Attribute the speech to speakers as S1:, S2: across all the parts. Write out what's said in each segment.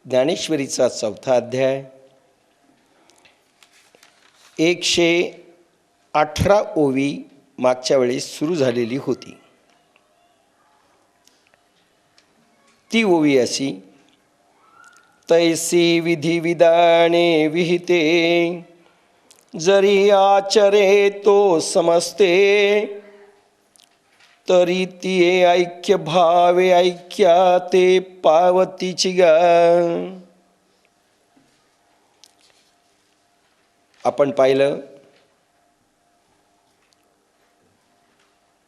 S1: ज्ञानेश्वरीचा 4था अध्याय 118 ओवी मागच्या वेळेस सुरू झालेली होती। ती ओवी अशी, तैसी विधी विधाने विहिते जरी आचरे तो समजते तरी ती ऐक्य भावे ऐक्या ते पावतीची गा। आपण पाहिलं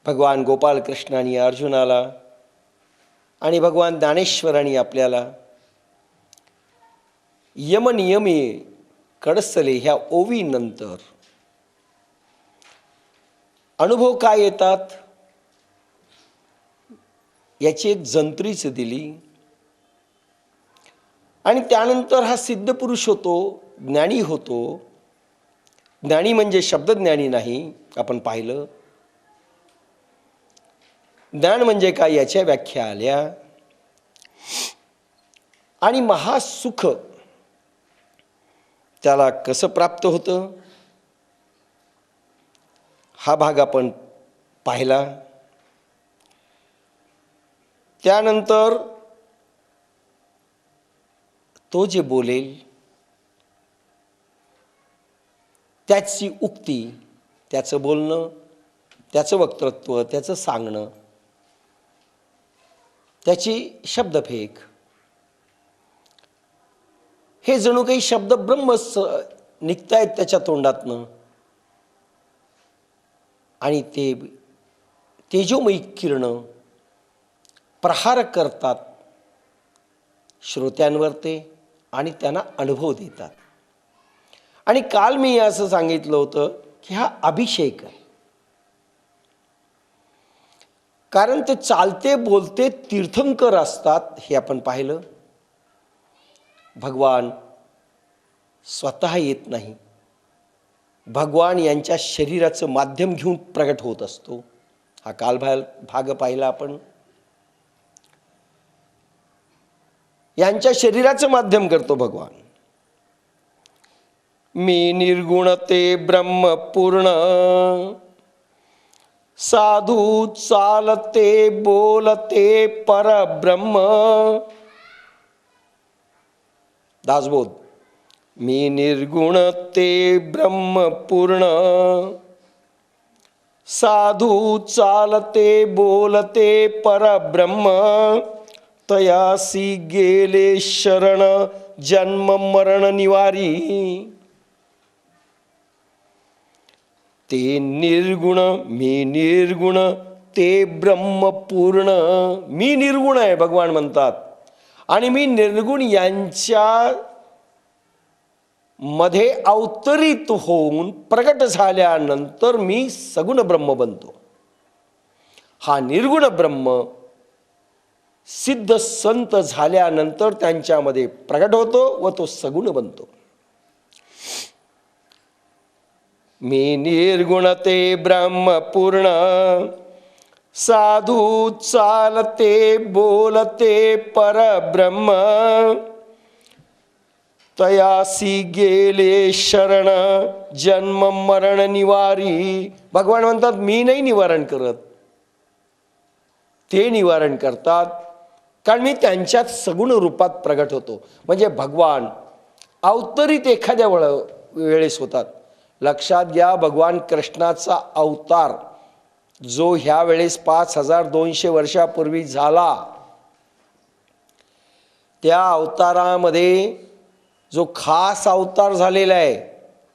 S1: भगवान गोपाल कृष्णाने अर्जुनाला आणि भगवान ज्ञानेश्वरांनी आपल्याला यमनियमी कडसले ह्या ओवीनंतर अनुभव काय येतात याची एक जंत्रीच दिली आणि त्यानंतर हा सिद्ध पुरुष होतो, ज्ञानी होतो। ज्ञानी म्हणजे शब्दज्ञानी नाही, आपण पाहिलं। ज्ञान म्हणजे काय याच्या व्याख्या आल्या आणि महासुख त्याला कसं प्राप्त होतं हा भाग आपण पाहिला। त्यानंतर तो जे बोलेल त्याची उक्ती, त्याचं बोलणं, त्याचं वक्तृत्व, त्याचं सांगणं, त्याची शब्दफेक, हे जणू काही शब्द ब्रह्मच निघतायत त्याच्या तोंडातनं आणि ते तेजोमयी किरणं प्रहार करतात श्रोत्यांवर ते आणि त्यांना अनुभव देतात। आणि काल मी असं सांगितलं होतं की हा अभिषेक आहे, कारण ते चालते बोलते तीर्थंकर असतात हे आपण पाहिलं। भगवान स्वतः येत नाही, भगवान यांच्या शरीराचं माध्यम घेऊन प्रगट होत असतो। हा काल भाग पाहिला आपण। यांच्या शरीराचं माध्यम करतो भगवान। मी निर्गुण ते ब्रह्म पूर्ण साधू चालते बोलते परब्रह्म। दासबोध, मी निर्गुण ते ब्रह्म पूर्ण साधू चालते बोलते परब्रह्म। तयासी गेले शरण जन्म मरण निवारी। ते निर्गुण मी निर्गुण ते ब्रह्म पूर्ण। मी निर्गुण आहे भगवान म्हणतात आणि मी निर्गुण यांच्या मध्ये अवतरित होऊन प्रगट झाल्यानंतर मी सगुण ब्रह्म बनतो। हा निर्गुण ब्रह्म सिद्ध संत झाल्यानंतर त्यांच्यामध्ये प्रगट होतो व तो सगुण बनतो। मी निर्गुण ते ब्रह्म पूर्ण साधू चालते बोलते परब्रह्म। तयासी गेले शरण जन्म मरण निवारी। भगवान म्हणतात मी नाही निवारण करत, ते निवारण करतात, कारण मी त्यांच्यात सगुण रूपात प्रगट होतो। म्हणजे भगवान अवतरित एखाद्या वेळेस होतात। लक्षात घ्या, भगवान कृष्णाचा अवतार जो ह्या वेळेस 5200 वर्षापूर्वी झाला, त्या अवतारामध्ये जो खास अवतार झालेला आहे,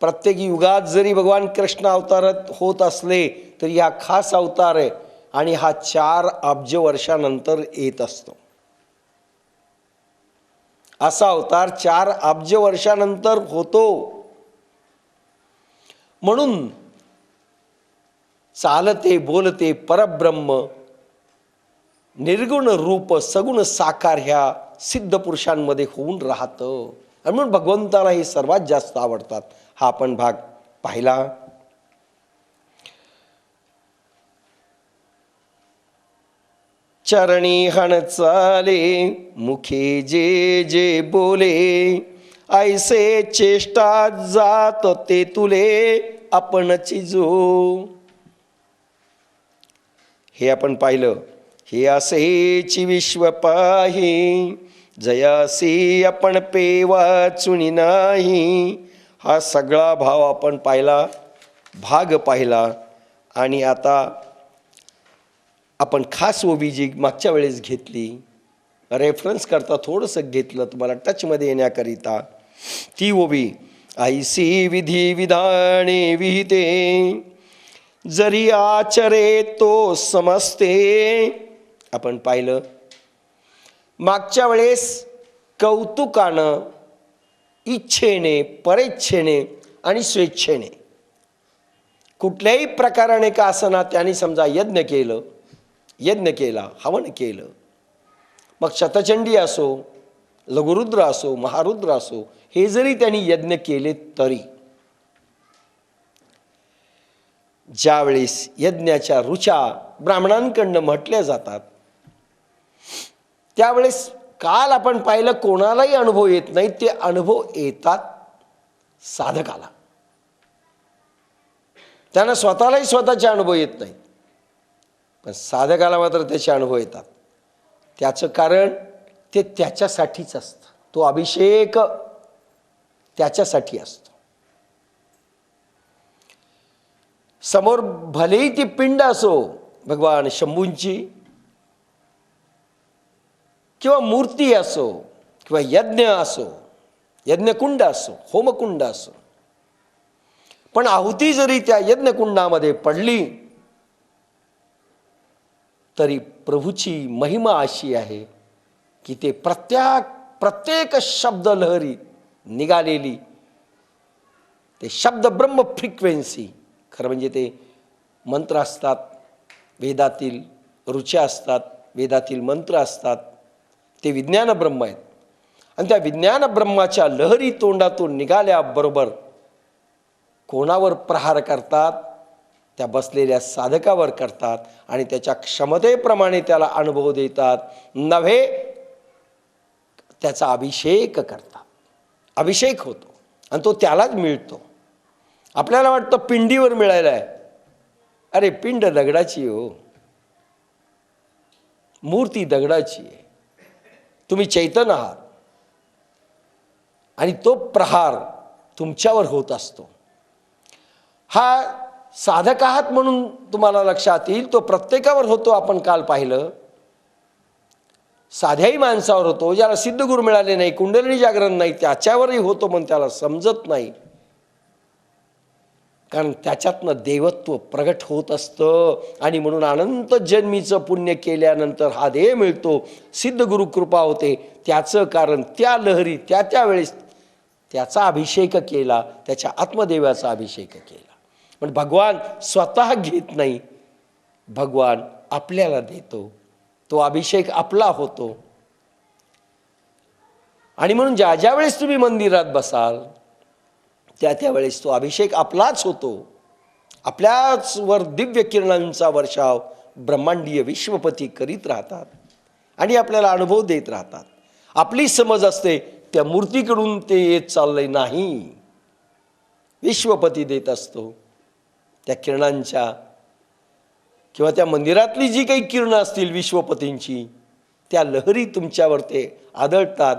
S1: प्रत्येक युगात जरी भगवान कृष्ण अवतारात होत असले तरी हा खास अवतार आहे आणि हा 4 अब्ज वर्षानंतर येत असतो। असा अवतार 4 अब्ज वर्षानंतर होतो। म्हणून चालते बोलते परब्रह्म निर्गुण रूप सगुण साकार ह्या सिद्ध पुरुषांमध्ये होऊन राहतं आणि म्हणून भगवंताला हे सर्वात जास्त आवडतात। हा आपण भाग पाहिला। चरणी हण चाले, मुखे जे जे बोले, ऐसे चेष्टा जात ते तुले आपणची जो. हे आपण पाहिलं. हे असेची विश्व पाही, जयासी आपण पेवाचुनी नाही. हा सगळा भाव आपण पाहिला, भाग पाहिला. आणि आता आपण खास ओबी जी मागच्या वेळेस घेतली, रेफरन्स करता थोडंसं घेतलं तुम्हाला टचमध्ये येण्याकरिता, ती ओबी ऐसी विधी विधाने विहिते, जरी आचरे तो समजते. आपण पाहिलं मागच्या वेळेस कौतुकानं, इच्छेने, परेच्छेने आणि स्वेच्छेने कुठल्याही प्रकाराने का असना त्यांनी समजा यज्ञ केला, हवन केलं. मग शतचंडी असो, लघुरुद्र असो, महारुद्र असो, हे जरी त्यांनी यज्ञ केले तरी ज्यावेळेस यज्ञाच्या ऋचा ब्राह्मणांकडनं म्हटल्या जातात, त्यावेळेस काल आपण पाहिलं कोणालाही अनुभव येत नाही. ते अनुभव येतात साधकाला. त्यांना स्वतःलाही स्वतःचे अनुभव येत नाहीत, पण साधकाला मात्र त्याचे अनुभव येतात. त्याचं कारण ते त्याच्यासाठीच असतं. तो अभिषेक त्याच्यासाठी असतो. समोर भलेही ती पिंड असो भगवान शंभूंची, किंवा मूर्ती असो, किंवा यज्ञ असो, यज्ञकुंड असो, होमकुंड असो, पण आहुती जरी त्या यज्ञकुंडामध्ये पडली तरी प्रभूची महिमा अशी आहे की ते प्रत्येक शब्द लहरी निघालेली, ते शब्द ब्रह्म फ्रिक्वेन्सी, खरं म्हणजे ते मंत्र असतात, वेदातील ऋचा असतात, वेदातील मंत्र असतात, ते विज्ञान ब्रह्म आहेत. आणि त्या विज्ञान ब्रह्माच्या लहरी तोंडातून निघाल्याबरोबर कोणावर प्रहार करतात? त्या बसलेल्या साधकावर करतात आणि त्याच्या क्षमतेप्रमाणे त्याला अनुभव देतात, नव्हे त्याचा अभिषेक करतात. अभिषेक होतो आणि तो त्यालाच मिळतो. आपल्याला वाटतं पिंडीवर मिळायला आहे. अरे पिंड दगडाची हो, मूर्ती दगडाची आहे, तुम्ही चैतन्य आहात आणि तो प्रहार तुमच्यावर होत असतो. हा साधक आहात म्हणून तुम्हाला लक्षात येईल, तो प्रत्येकावर होतो. आपण काल पाहिलं साध्याही माणसावर होतो, ज्याला सिद्धगुरू मिळाले नाही, कुंडलिनी जागरण नाही, त्याच्यावरही होतो, पण त्याला समजत नाही. कारण त्याच्यातनं देवत्व प्रगट होत असतं आणि म्हणून अनंत जन्मीचं पुण्य केल्यानंतर हा देह मिळतो, सिद्धगुरु कृपा होते. त्याचं कारण त्या लहरी त्या वेळेस त्याचा अभिषेक केला, त्याच्या आत्मदेवाचा अभिषेक केला. पण भगवान स्वतः घेत नाही, भगवान आपल्याला देतो, तो अभिषेक आपला होतो. आणि म्हणून ज्या वेळेस तुम्ही मंदिरात बसाल त्यावेळेस तो अभिषेक आपलाच होतो. आपल्याच वर दिव्य किरणांचा वर्षाव ब्रह्मांडीय विश्वपती करीत राहतात आणि आपल्याला अनुभव देत राहतात. आपली समज असते त्या मूर्तीकडून ते येत चाललंय, नाही, विश्वपती देत असतो. त्या किरणांच्या किंवा त्या मंदिरातली जी काही किरणं असतील विश्वपतींची, त्या लहरी तुमच्यावर ते आदळतात.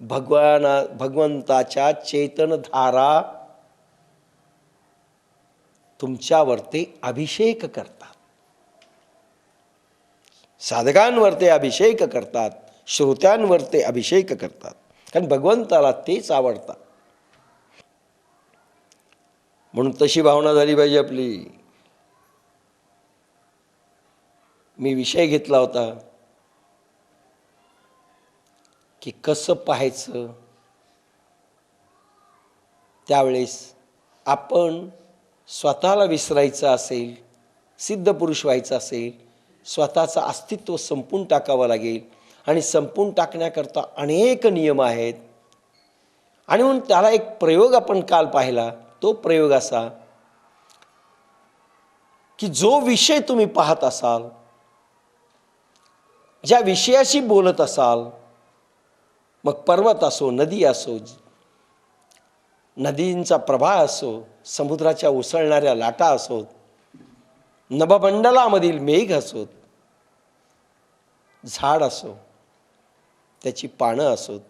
S1: भगवंताच्या चेतनधारा तुमच्यावर ते अभिषेक करतात, साधकांवर ते अभिषेक करतात, श्रोत्यांवर ते अभिषेक करतात. कारण भगवंताला तेच आवडतात. म्हणून तशी भावना झाली पाहिजे आपली. मी विषय घेतला होता की कसं पाहायचं. त्यावेळेस आपण स्वतःला विसरायचं असेल, सिद्ध पुरुष व्हायचं असेल, स्वतःचं अस्तित्व संपून टाकावं लागेल. आणि संपून टाकण्याकरता अनेक नियम आहेत. आणि म्हणून त्याला एक प्रयोग आपण काल पाहिला. तो प्रयोग असा की जो विषय तुम्ही पाहत असाल ज्या विषयाशी बोलत असाल, मग पर्वत असो, नदी असो, नदींचा प्रवाह असो, समुद्राच्या उसळणाऱ्या लाटा असोत, नभमंडलामधील मेघ असोत, झाड असो, त्याची पानं असोत,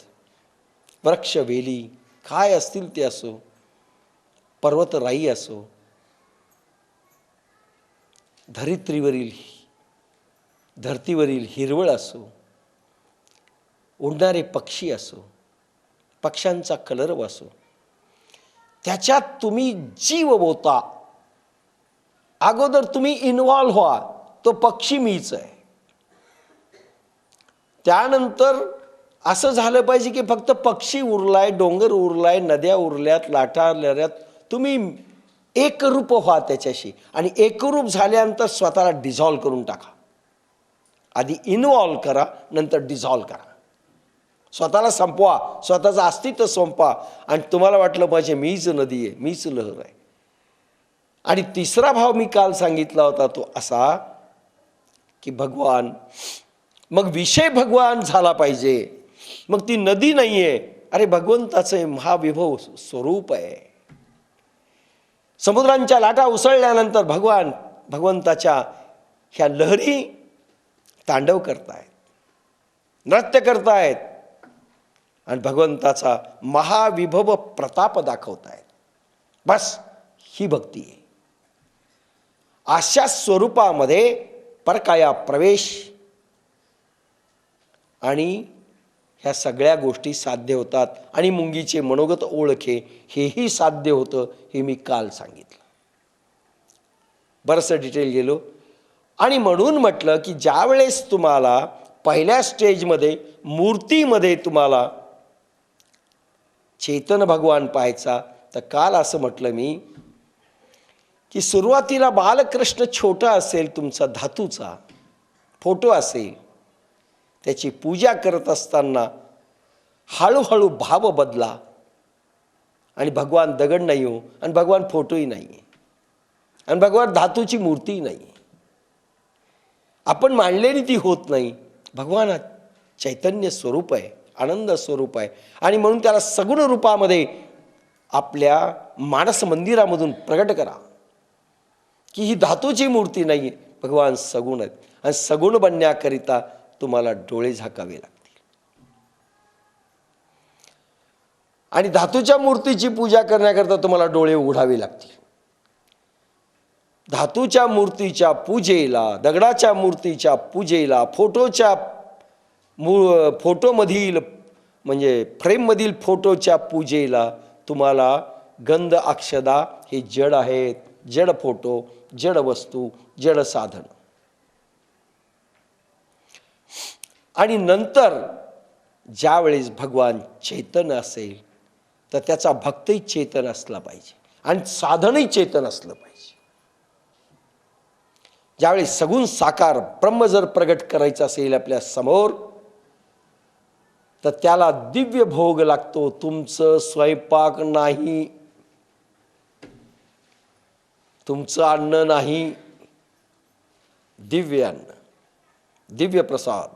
S1: वृक्ष वेली काय असतील ते असो, पर्वतराई असो, धरतीवरील हिरवळ असो, उडणारे पक्षी असो, पक्ष्यांचा कलरव असो, त्याच्यात तुम्ही जीव ओता. अगोदर तुम्ही इन्व्हॉल्व व्हा. तो पक्षी मीच आहे. त्यानंतर असं झालं पाहिजे की फक्त पक्षी उरलाय, डोंगर उरलाय, नद्या उरल्यात, लाटा आल्यात, तुम्ही एकरूप व्हा त्याच्याशी. आणि एकरूप झाल्यानंतर स्वतःला डिझॉल्व करून टाका. आधी इन्व्हॉल्व करा, नंतर डिझॉल्व करा. स्वतःला संपवा, स्वतःचं अस्तित्व संपवा. आणि तुम्हाला वाटलं पाहिजे मीच नदी आहे, मीच लहर आहे. आणि तिसरा भाव मी काल सांगितला होता तो असा की भगवान, मग विषय भगवान झाला पाहिजे. मग ती नदी नाही आहे, अरे भगवंताचं महाविभव स्वरूप आहे. समुद्रांच्या लाटा उसळल्यानंतर भगवंताच्या ह्या लहरी तांडव करतायत, नृत्य करतायत आणि भगवंताचा महाविभव प्रताप दाखवतायत. बस ही भक्ती आहे. अशा स्वरूपामध्ये परकाया प्रवेश आणि ह्या सगळ्या गोष्टी साध्य होतात. आणि मुंगीचे मनोगत ओळखे हेही साध्य होतं, हे मी काल सांगितलं. बरंचसं डिटेल गेलो. आणि म्हणून म्हटलं की ज्या वेळेस तुम्हाला पहिल्या स्टेजमध्ये मूर्तीमध्ये तुम्हाला चैतन्य भगवान पाहायचा, तर काल असं म्हटलं मी की सुरुवातीला बालकृष्ण छोटा असेल, तुमचा धातूचा फोटो असेल, त्याची पूजा करत असताना हळूहळू भाव बदला. आणि भगवान दगड नाही हो, आणि भगवान फोटोही नाही आहे, आणि भगवान धातूची मूर्ती नाही आहे, आपण मांडलेली ती होत नाही. भगवान चैतन्य स्वरूप आहे, आनंद स्वरूप आहे. आणि म्हणून त्याला सगुण रूपामध्ये आपल्या मानस मंदिरामधून प्रगट करा की ही धातूची मूर्ती नाही आहे, भगवान सगुण आहेत. आणि सगुण बनण्याकरिता तुम्हाला डोळे झाकावे लागतील. आणि धातूच्या मूर्तीची पूजा करण्याकरता तुम्हाला डोळे उघडावे लागतील. धातूच्या मूर्तीच्या पूजेला, दगडाच्या मूर्तीच्या पूजेला, फोटोमधील म्हणजे फ्रेममधील फोटोच्या पूजेला तुम्हाला गंध अक्षदा हे जड आहेत, जड फोटो, जड वस्तू, जड साधन. आणि नंतर ज्यावेळेस भगवान चैतन्य असेल तर त्याचा भक्तही चेतन असला पाहिजे आणि साधनही चेतन असलं पाहिजे. ज्यावेळेस सगुण साकार ब्रह्म जर प्रगट करायचं असेल आपल्या समोर, तर त्याला दिव्य भोग लागतो. तुमचं स्वयंपाक नाही, तुमचं अन्न नाही, दिव्य अन्न, दिव्य प्रसाद,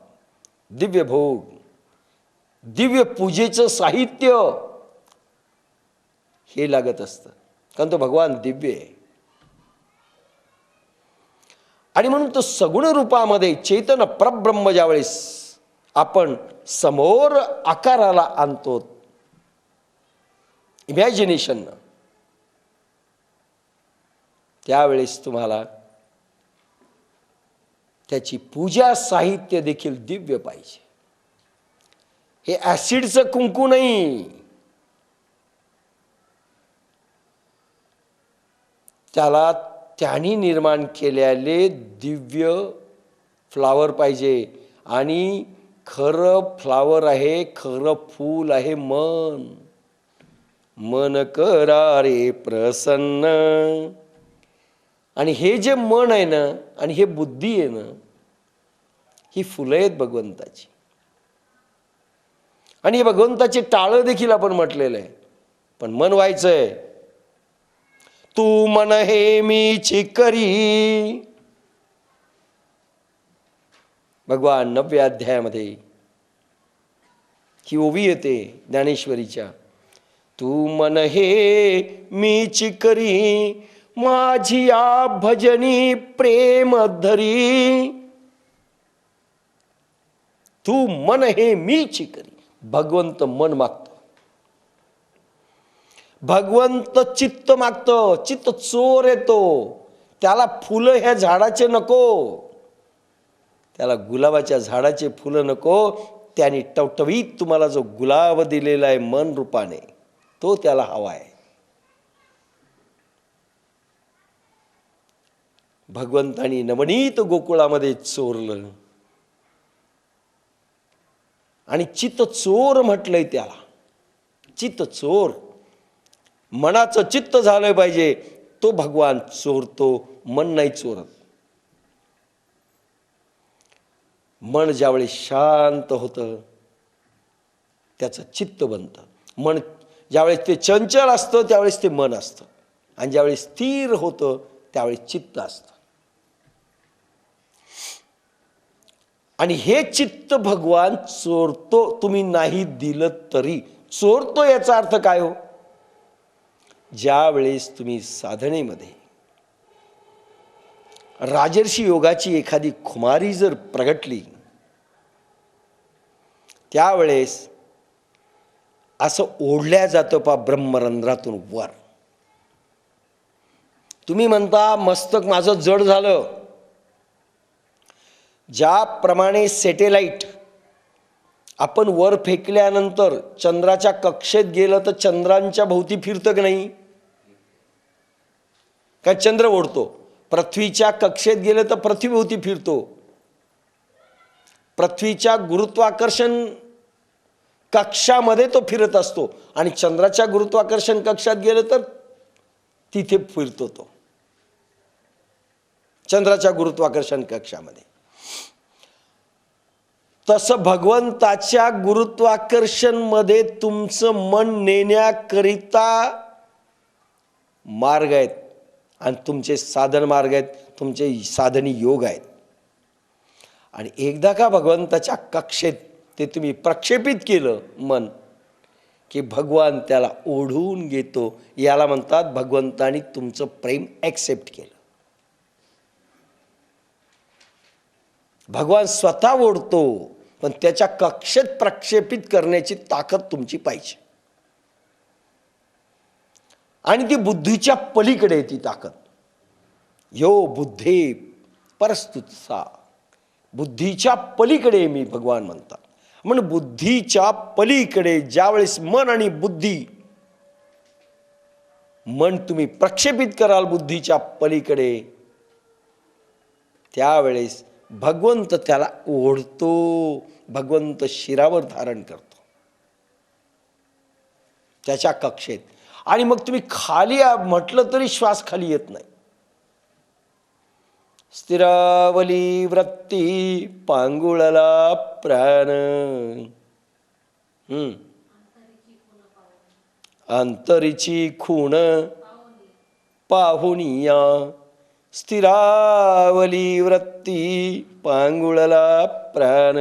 S1: दिव्य भोग, दिव्य पूजेचं साहित्य हे लागत असतं. कारण तो भगवान दिव्य आहे. आणि म्हणून तो सगुण रूपामध्ये चैतन्य परब्रह्म ज्यावेळेस आपण समोर आकाराला आणतो इमॅजिनेशननं, त्यावेळेस तुम्हाला त्याची पूजा साहित्य देखील दिव्य पाहिजे. हे ॲसिडचं कुंकू नाही, त्याला त्यांनी निर्माण केलेले दिव्य फ्लावर पाहिजे. आणि खरं फ्लावर आहे, खरं फूल आहे मन. मन करा रे प्रसन्न. आणि हे जे मन आहे ना, आणि हे बुद्धी आहे ना, ही फुलं आहेत भगवंताची. आणि हे भगवंताचे टाळं देखील आपण म्हटलेलं आहे. पण मन व्हायचंय, तू मन हे मीची करी, भगवान 9व्या अध्यायामध्ये ही ओवी येते ज्ञानेश्वरीच्या. तू मन हे मीची करी, माझी या भजनी प्रेम धरी. तू मन हे मीची करी. भगवंत मन मागतो, भगवंत चित्त मागतो. चित्त चोर येतो, त्याला फुलं ह्या झाडाचे नको, त्याला गुलाबाच्या झाडाचे फुलं नको. त्याने टवटवीत तुम्हाला जो गुलाब दिलेला आहे मन रूपाने, तो त्याला हवा आहे. भगवंतानी नवनीत गोकुळामध्ये चोरलं आणि चित्त चोर म्हटलंय त्याला. चित्त चोर, मनाचं चित्त झालं पाहिजे, तो भगवान चोरतो, मन नाही चोरत. मन ज्यावेळेस शांत होतं त्याचं चित्त बनतं. मन ज्यावेळेस ते चंचल असतं त्यावेळेस ते मन असतं, आणि ज्यावेळेस स्थिर होतं त्यावेळेस चित्त असतं. आणि हे चित्त भगवान चोरतो. तुम्ही नाही दिलं तरी चोरतो. याचा अर्थ काय हो? ज्या वेळेस तुम्ही साधनेमध्ये राजर्षी योगाची एखादी खुमारी जर प्रगटली, त्यावेळेस असं ओढल्या जातं पा ब्रह्मरंध्रातून वर. तुम्ही म्हणता मस्तक माझं जड झालं. ज्याप्रमाणे सॅटेलाइट आपण वर फेकल्यानंतर चंद्राच्या कक्षेत गेलं तर चंद्रांच्या भोवती फिरतं की नाही? काय चंद्र ओढतो. पृथ्वीच्या कक्षेत गेलं तर पृथ्वीभोवती फिरतो. पृथ्वीच्या गुरुत्वाकर्षण कक्षामध्ये तो फिरत असतो, आणि चंद्राच्या गुरुत्वाकर्षण कक्षात गेलं तर तिथे फिरतो तो, चंद्राच्या गुरुत्वाकर्षण कक्षामध्ये. तसं भगवंताच्या गुरुत्वाकर्षण मध्ये तुमचं मन नेण्याकरिता मार्ग आहेत, आणि तुमचे साधन मार्ग आहेत, तुमचे साधनी योग आहेत. आणि एकदा का भगवंताच्या कक्षेत ते तुम्ही प्रक्षेपित केलं मन, की भगवान त्याला ओढून घेतो. याला म्हणतात भगवंतानी तुमचं प्रेम ॲक्सेप्ट केलं. भगवान स्वतः ओढतो, पण त्याच्या कक्षेत प्रक्षेपित करण्याची ताकद तुमची पाहिजे. आणि ती बुद्धीच्या पलीकडे आहे ती ताकद. यो बुद्धे परस्तुत्सा, बुद्धीच्या पलीकडे मी भगवान म्हणतात. म्हणून बुद्धीच्या पलीकडे ज्यावेळेस मन आणि बुद्धी, मन तुम्ही प्रक्षेपित कराल बुद्धीच्या पलीकडे, त्यावेळेस भगवंत त्याला ओढतो. भगवंत शिरावर धारण करतो त्याच्या कक्षेत. आणि मग तुम्ही खाली म्हटलं तरी श्वास खाली येत नाही. स्थिरावली वृत्ती पांगुळला प्राण, अंतरीची खूण पाहुनिया. स्थिरावली वृत्ती पांगुळला प्राण.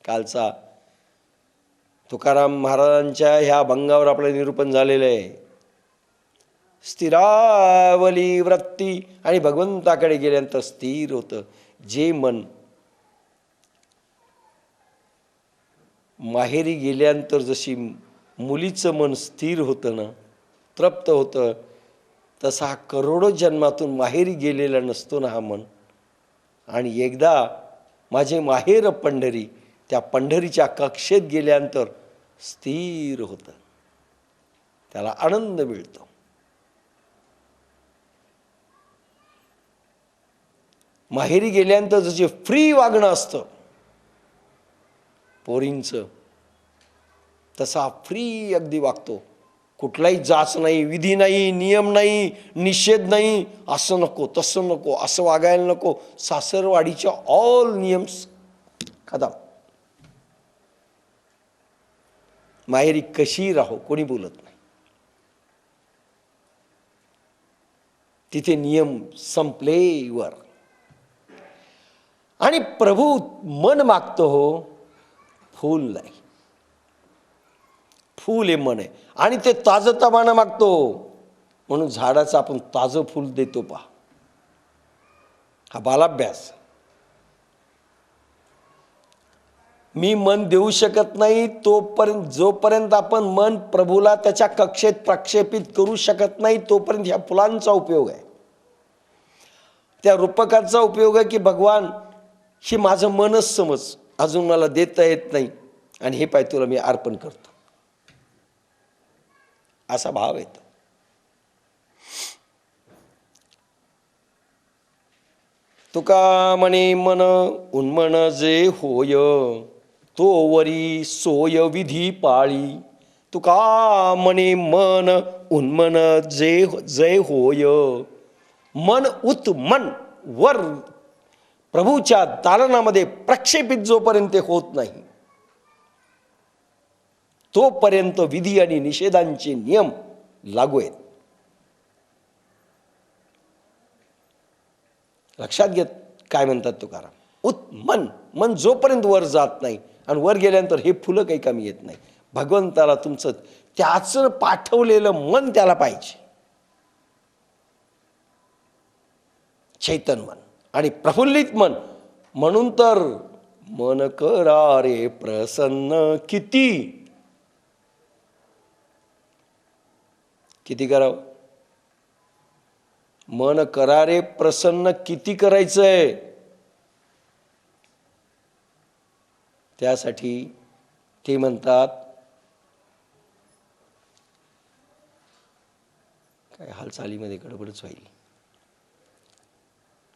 S1: कालचा तुकाराम महाराजांच्या ह्या अभंगावर आपलं निरूपण झालेलं आहे. स्थिरावली वृत्ती, आणि भगवंताकडे गेल्यानंतर स्थिर होतं. जे मन माहेरी गेल्यानंतर जशी मुलीचं मन स्थिर होतं ना, तृप्त होतं, तसा हा करोडो जन्मातून माहेरी गेलेला नसतो ना हा मन. आणि एकदा माझे माहेर पंढरी, त्या पंढरीच्या कक्षेत गेल्यानंतर स्थिर होतं, त्याला आनंद मिळतो. माहेरी गेल्यानंतर जसे फ्री वागणं असतं पोरींचं, तसा फ्री अगदी वागतो. कुठलाही जाच नाही, विधी नाही, नियम नाही, निषेध नाही. असं नको, तसं नको, असं वागायला नको. सासरवाडीच्या ऑल नियम्स खतम. माहेरी कशी राहो कोणी बोलत नाही. तिथे नियम संपले वर. आणि प्रभू मन मागतो हो, फूल नाही. फूल हे मन आहे आणि ते ताजतवानं मागतो, म्हणून झाडाचं आपण ताजं फूल देतो पहा. हा बालाभ्यास. मी मन देऊ शकत नाही तोपर्यंत, जोपर्यंत आपण मन प्रभूला त्याच्या कक्षेत प्रक्षेपित करू शकत नाही तोपर्यंत ह्या फुलांचा उपयोग आहे. त्या रूपकाचा उपयोग आहे की भगवान हे माझं मनच समज, अजून मला देता येत नाही आणि हे पाय तुला मी अर्पण करतो, असा भाव येतो. तुका म्हणे मन उन्मन जे होय, तो वरी सोय विधी पाळी. तुका म्हणे मन उन्मन जे जय होय, मन उत मन वर प्रभूच्या दालनामध्ये प्रक्षेपित जोपर्यंत ते होत नाही तोपर्यंत विधी आणि निषेधांचे नियम लागू आहेत. लक्षात घेत काय म्हणतात तुकाराम, मन मन जोपर्यंत वर जात नाही, आणि वर गेल्यानंतर हे फुलं काही कमी येत नाही. भगवंताला तुमचं त्याचं पाठवलेलं मन त्याला पाहिजे, चैतन मन आणि प्रफुल्लित मन. म्हणून तर मन करा रे प्रसन्न, किती किती करावं. मन करा रे प्रसन्न किती करायचंय, त्यासाठी ते म्हणतात काय हालचालीमध्ये गडबडच होईल.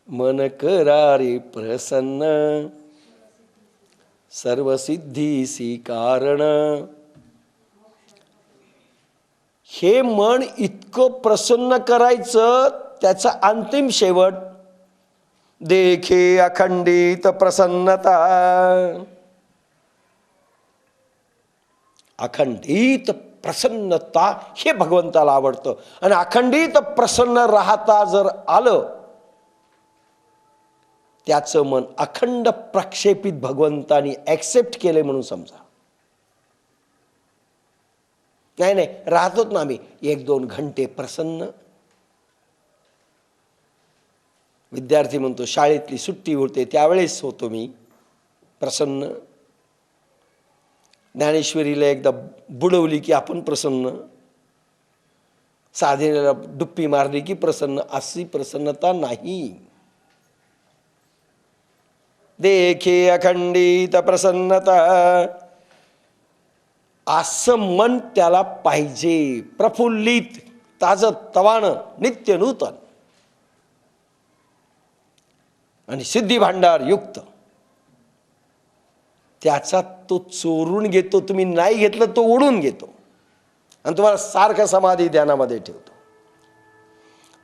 S1: मन करा रे प्रसन्न सर्व सिद्धीसी कारण. हे मन इतकं प्रसन्न करायचं, त्याचा अंतिम शेवट देखे अखंडित प्रसन्नता. अखंडित प्रसन्नता हे भगवंताला आवडतं, आणि अखंडित प्रसन्न राहता जर आलं, त्याचं मन अखंड प्रक्षेपित भगवंतानी ॲक्सेप्ट केले म्हणून समजा. नाही नाही राहतोच ना आम्ही 1-2 घंटे प्रसन्न. विद्यार्थी म्हणतो शाळेतली सुट्टी होते त्यावेळेस होतो मी प्रसन्न. ज्ञानेश्वरीला एकदा बुडवली की आपण प्रसन्न, साधनेला डुप्पी मारली की प्रसन्न, अशी प्रसन्नता नाही. देखे अखंडित प्रसन्नता, असं मन त्याला पाहिजे, प्रफुल्लित ताजं तवानं नित्य नूतन आणि सिद्धी भांडार युक्त. त्याचा तो चोरून घेतो, तुम्ही नाही घेतलं तो ओढून घेतो आणि तुम्हाला सारखं समाधी ध्यानामध्ये ठेवतो.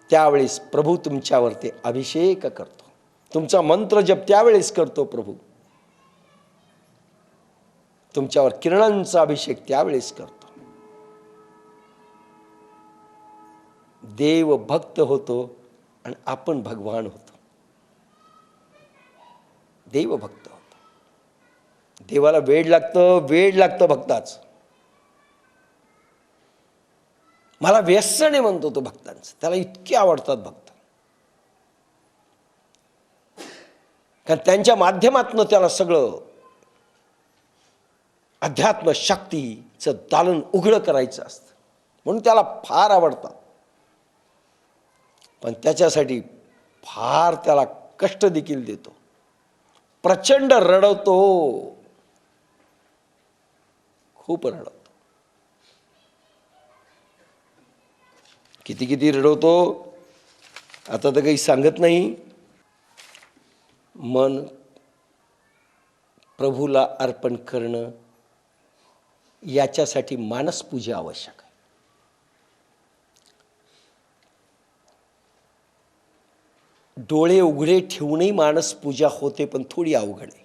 S1: त्यावेळेस प्रभू तुमच्यावरती अभिषेक करतो, तुमचा मंत्र जप त्यावेळेस करतो प्रभू. तुमच्यावर किरणांचा अभिषेक त्यावेळेस करतो. देव भक्त होतो आणि आपण भगवान होतो. देव भक्त होतो. देवाला वेड लागतं भक्ताचं. मला व्यसन आहे म्हणतो तो भक्तांचं, त्याला इतके आवडतात भक्त, कारण त्यांच्या माध्यमातून त्याला सगळं अध्यात्म शक्तीचं दालन उघडं करायचं असतं, म्हणून त्याला फार आवडतात. पण त्याच्यासाठी फार त्याला कष्ट देखील देतो, प्रचंड रडवतो, खूप रडवतो. किती किती रडवतो आता तर काही सांगत नाही. मन प्रभूला अर्पण करणं याच्यासाठी मानसपूजा आवश्यक आहे. डोळे उघडे ठेवूनही मानसपूजा होते, पण थोडी अवघड आहे.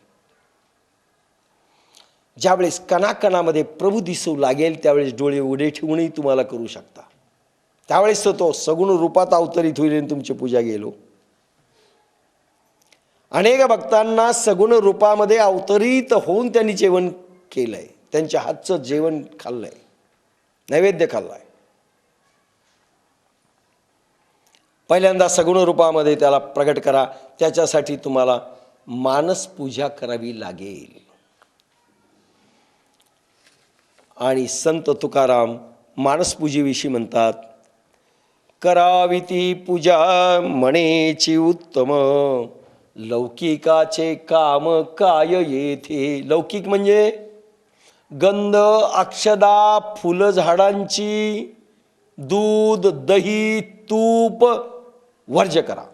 S1: ज्यावेळेस कणाकणामध्ये प्रभू दिसू लागेल त्यावेळेस डोळे उघडे ठेवूनही तुम्हाला करू शकता. त्यावेळेस तो सगुण रूपात अवतरित होईल आणि तुमची पूजा गेलो. अनेक भक्तांना सगुण रूपामध्ये अवतरित होऊन त्यांनी जेवण केलंय, त्यांच्या हातचं जेवण खाल्लंय, नैवेद्य खाल्लाय. पहिल्यांदा सगुण रूपामध्ये त्याला प्रगट करा. त्याच्यासाठी तुम्हाला मानस पूजा करावी लागेल. आणि संत तुकाराम मानस पूजेविषयी म्हणतात, करावी ती पूजा म्हणेची उत्तम, लौकिकाचे काम काय येथे. लौकिक म्हणजे गंध, अक्षदा, फुलं झाडांची, दूध, दही, तूप वर्ज्य करा.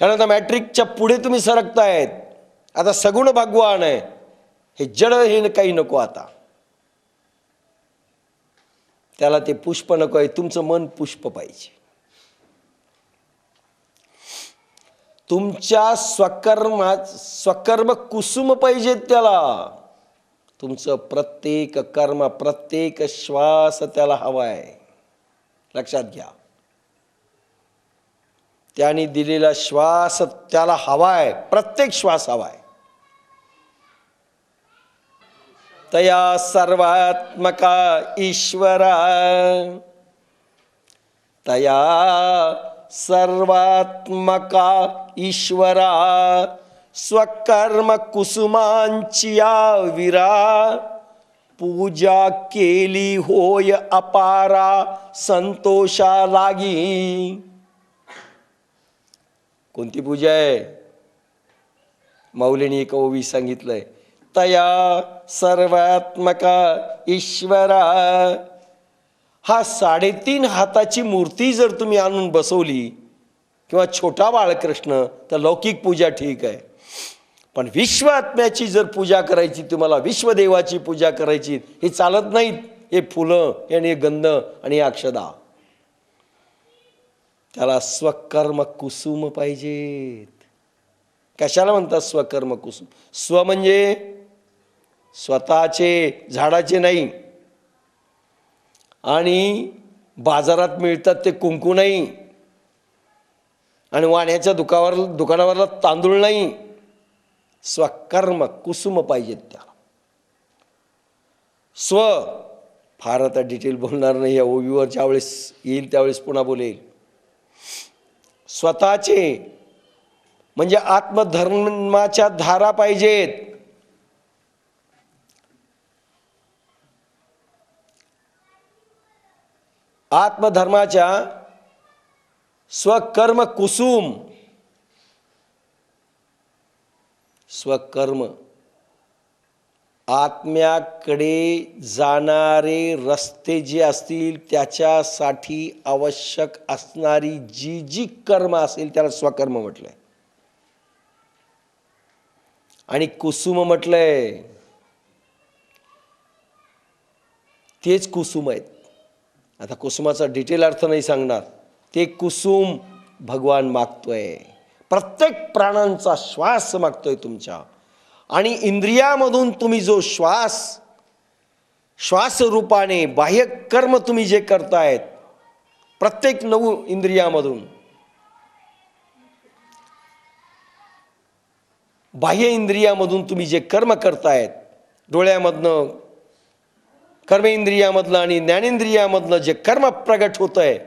S1: कारण आता मॅट्रिकच्या पुढे तुम्ही सरकतायत. आता सगुण भगवान आहे, हे जड हे काही नको. आता त्याला ते पुष्प नको आहे, तुमचं मन पुष्प पाहिजे. तुमच्या स्वकर्म कुसुम पाहिजेत त्याला. तुमचं प्रत्येक कर्म, प्रत्येक श्वास त्याला हवाय. लक्षात घ्या, त्याने दिलेला श्वास त्याला हवाय, प्रत्येक श्वास हवाय. तया सर्वात्मका ईश्वरा, तया सर्वात्मका ईश्वरा, स्वकर्म कुसुमांची विरा, पूजा केली होय अपारा, संतोषा लागी. कोणती पूजा आहे? मौलीने एक ओवी सांगितलंय, तया सर्वात्मका ईश्वरा. हा 3.5 हाताची मूर्ती जर तुम्ही आणून बसवली किंवा छोटा बाळकृष्ण, तर लौकिक पूजा ठीक आहे. पण विश्व आत्म्याची जर पूजा करायची, तुम्हाला विश्वदेवाची पूजा करायची, हे चालत नाहीत. हे फुलं आणि गंध आणि अक्षदा, त्याला स्वकर्म कुसुम पाहिजेत. कशाला म्हणतात स्वकर्म कुसुम? स्व म्हणजे स्वतःचे, झाडाचे नाही. आणि बाजारात मिळतात ते कुंकू नाही, आणि वाण्याच्या दुकानावरला तांदूळ नाही. स्वकर्म कुसुम पाहिजेत त्याला. स्व फार आता डिटेल बोलणार नाही, या ओवीवर ज्यावेळेस येईल त्यावेळेस पुन्हा बोलेल. स्वतःचे म्हणजे आत्मधर्माच्या धारा पाहिजेत. आत्मधर्माच्या स्वकर्म कुसुम. स्वकर्म आत्म्याकडे जाणारे रस्ते जे असतील त्याच्यासाठी आवश्यक असणारी जी जी कर्म असेल त्याला स्वकर्म म्हटलंय. आणि कुसुम म्हटलंय, तेच कुसुम आहेत. आता कुसुमाचा डिटेल अर्थ नाही सांगणार. ते कुसुम भगवान मागतोय. प्रत्येक प्राणांचा श्वास मागतोय तुमच्या. आणि इंद्रियामधून तुम्ही जो श्वास रूपाने बाह्य कर्म तुम्ही जे करतायत, प्रत्येक 9 इंद्रियामधून, बाह्य इंद्रियामधून तुम्ही जे कर्म करतायत, डोळ्यामधनं, कर्मेंद्रियामधलं आणि ज्ञानेंद्रियामधलं जे कर्म प्रगट होत आहे,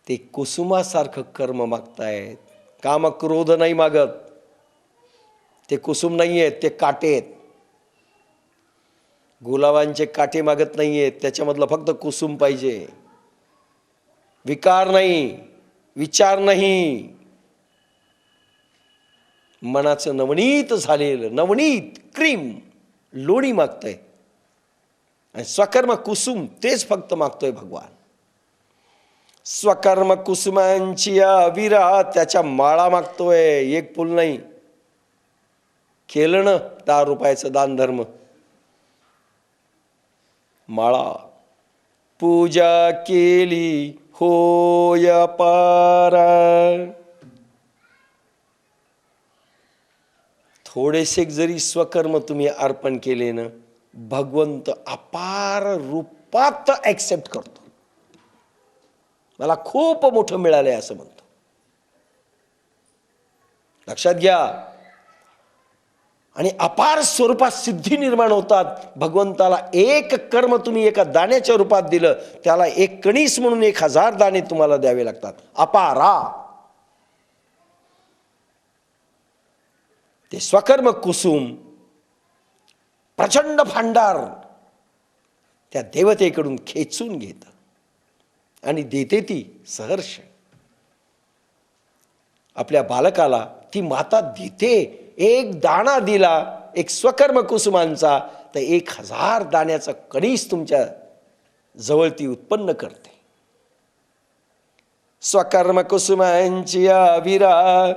S1: ते कुसुमासारखं कर्म मागतायत. काम क्रोध नाही मागत. ते कुसुम नाही आहेत, ते काटे आहेत. गुलाबांचे काटे मागत नाही आहेत, त्याच्यामधलं फक्त कुसुम पाहिजे. विकार नाही, विचार नाही. मनाचं नवनीत झालेलं, नवनीत क्रीम लोणी मागतंय. आणि स्वकर्म कुसुम तेच फक्त मागतोय भगवान. स्वकर्म कुसुमांची विरा, त्याच्या माळा मागतोय. एक फुल नाही. केलं ना 10 रुपयाचं दान धर्म, माळा. पूजा केली होय पारा. थोडेसे जरी स्वकर्म तुम्ही अर्पण केले ना, भगवंत अपार रूपात ॲक्सेप्ट करतो. मला खूप मोठं मिळालंय असं म्हणतो. लक्षात घ्या. आणि अपार स्वरूपात सिद्धी निर्माण होतात. भगवंताला एक कर्म तुम्ही एका दाण्याच्या रूपात दिलं, त्याला एक कणीस म्हणून 1000 दाणे तुम्हाला द्यावे लागतात. अपारा. ते स्वकर्म कुसुम प्रचंड भांडार त्या देवतेकडून खेचून घेत आणि देते ती सहर्ष. आपल्या बालकाला ती माता देते. एक दाणा दिला एक स्वकर्म कुसुमांचा, तर 1000 दाण्याचा कणीस तुमच्या जवळ ती उत्पन्न करते. स्वकर्म कुसुमांची आविरा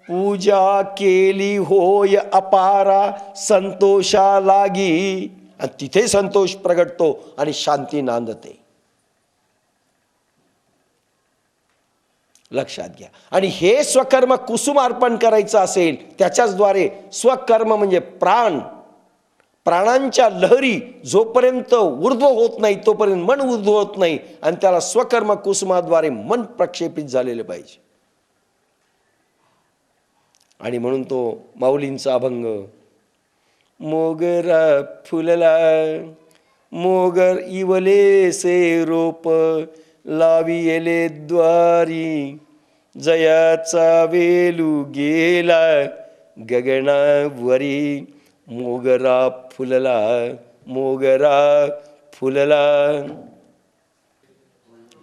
S1: पूजा केली होय अपारा संतोषा लागी. आणि तिथे संतोष प्रगटतो आणि शांती नांदते. लक्षात घ्या. आणि हे स्वकर्म कुसुम अर्पण करायचं असेल, त्याच्याचद्वारे स्वकर्म म्हणजे प्राण, प्राणांच्या लहरी जोपर्यंत ऊर्ध्व होत नाही तोपर्यंत मन ऊर्ध्व होत नाही. आणि त्याला स्वकर्म कुसुमाद्वारे मन प्रक्षेपित झालेले पाहिजे. आणि म्हणून तो माऊलींचा अभंग, मोगरा फुलला मोगर इवले से रोप लाविले द्वारी जयाचा वेलू गेला गगनावरी. मोगरा फुलला मोगरा फुलला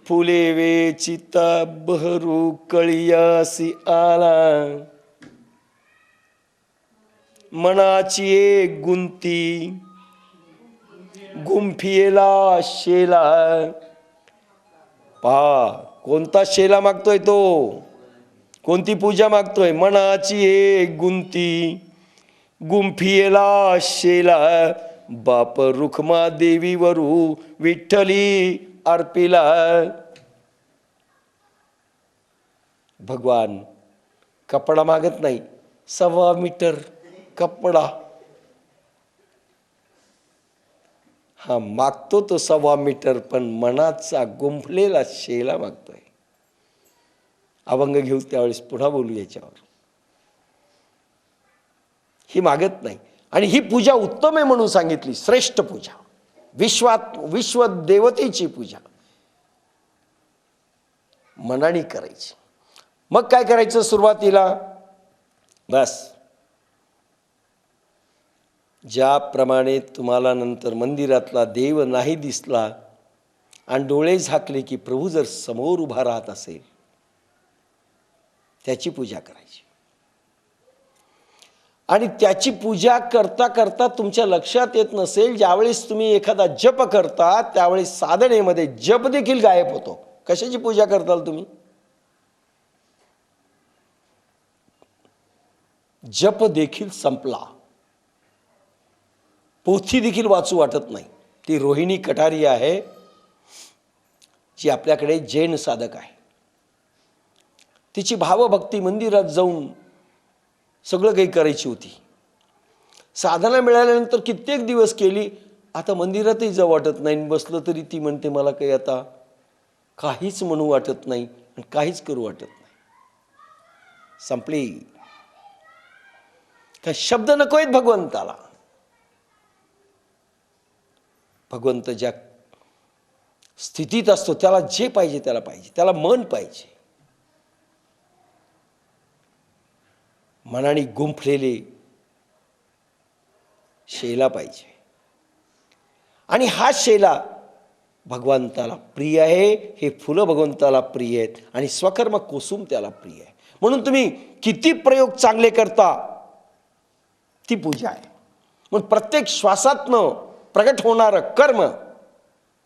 S1: फुले वेचिता बहरू कळियासी आला. मनाची एक गुंती गुंफियेला शेला. पहा कोणता शेला मागतोय तो, कोणती पूजा मागतोय. मनाची एक गुंती गुंफियेला शेला बाप रुखमा देवीवरू विठ्ठली अर्पिला. भगवान कपडा मागत नाही, 1.25 मीटर कपडा. हा मागतो तो 1.25 मीटर, पण मनाचा गुंफलेला शेला मागतोय. अभंग घेऊ त्यावेळेस पुन्हा बोलू याच्यावर. ही मागत नाही. आणि ही पूजा उत्तम आहे म्हणून सांगितली, श्रेष्ठ पूजा, विश्व देवतेची पूजा मनाने करायची. मग काय करायचं सुरुवातीला, बस ज्याप्रमाणे तुम्हाला नंतर मंदिरातला देव नाही दिसला आणि डोळे झाकले की प्रभू जर समोर उभा राहत असेल, त्याची पूजा करायची. आणि त्याची पूजा करता करता तुमच्या लक्षात येत नसेल, ज्यावेळेस तुम्ही एखादा जप करता त्यावेळेस साधनेमध्ये जप देखील गायब होतो. कशाची पूजा करताल तुम्ही? जप देखील संपला, पोथी देखील वाचू वाटत नाही. ती रोहिणी कटारी आहे जी आपल्याकडे जैन साधक आहे. तिची भावभक्ती मंदिरात जाऊन सगळं काही करायची होती. साधना मिळाल्यानंतर कित्येक दिवस केली, आता मंदिरातही जाऊ वाटत नाही. बसलं तरी ती म्हणते मला काही आता काहीच म्हणू वाटत नाही आणि काहीच करू वाटत नाही. संपली. काय शब्द नको आहेत भगवंताला. भगवंत ज्या स्थितीत असतो त्याला जे पाहिजे त्याला पाहिजे, त्याला मन पाहिजे. मनाने गुंफलेले शेला पाहिजे. आणि हा शेला भगवंताला प्रिय आहे. हे फुलं भगवंताला प्रिय आहेत आणि स्वकर्म कुसुम त्याला प्रिय आहे. म्हणून तुम्ही किती प्रयोग चांगले करता ती पूजा आहे. म्हणून प्रत्येक श्वासातनं प्रगट होणारं कर्म,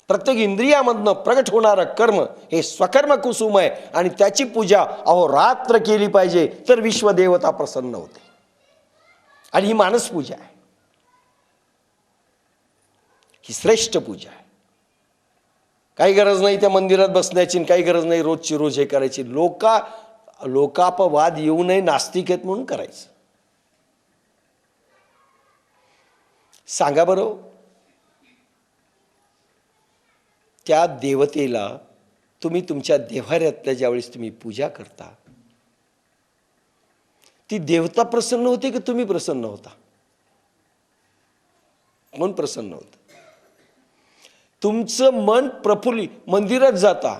S1: प्रत्येक इंद्रियामधनं प्रगट होणारं कर्म हे स्वकर्म कुसुम आहे. आणि त्याची पूजा अहोरात्र केली पाहिजे, तर विश्वदेवता प्रसन्न होते. आणि ही मानस पूजा आहे, ही श्रेष्ठ पूजा आहे. काही गरज नाही त्या मंदिरात बसण्याची, काही गरज नाही रोजची रोज हे करायची. लोकापवाद येऊ नये, नास्तिक आहेत म्हणून करायचं. सांगा बरं, त्या देवतेला तुम्ही तुमच्या देव्हाऱ्यातल्या ज्यावेळेस तुम्ही पूजा करता, ती देवता प्रसन्न होते की तुम्ही प्रसन्न होता? मन प्रसन्न होतं. तुमचं मन प्रफुल्लित. मंदिरात जाता,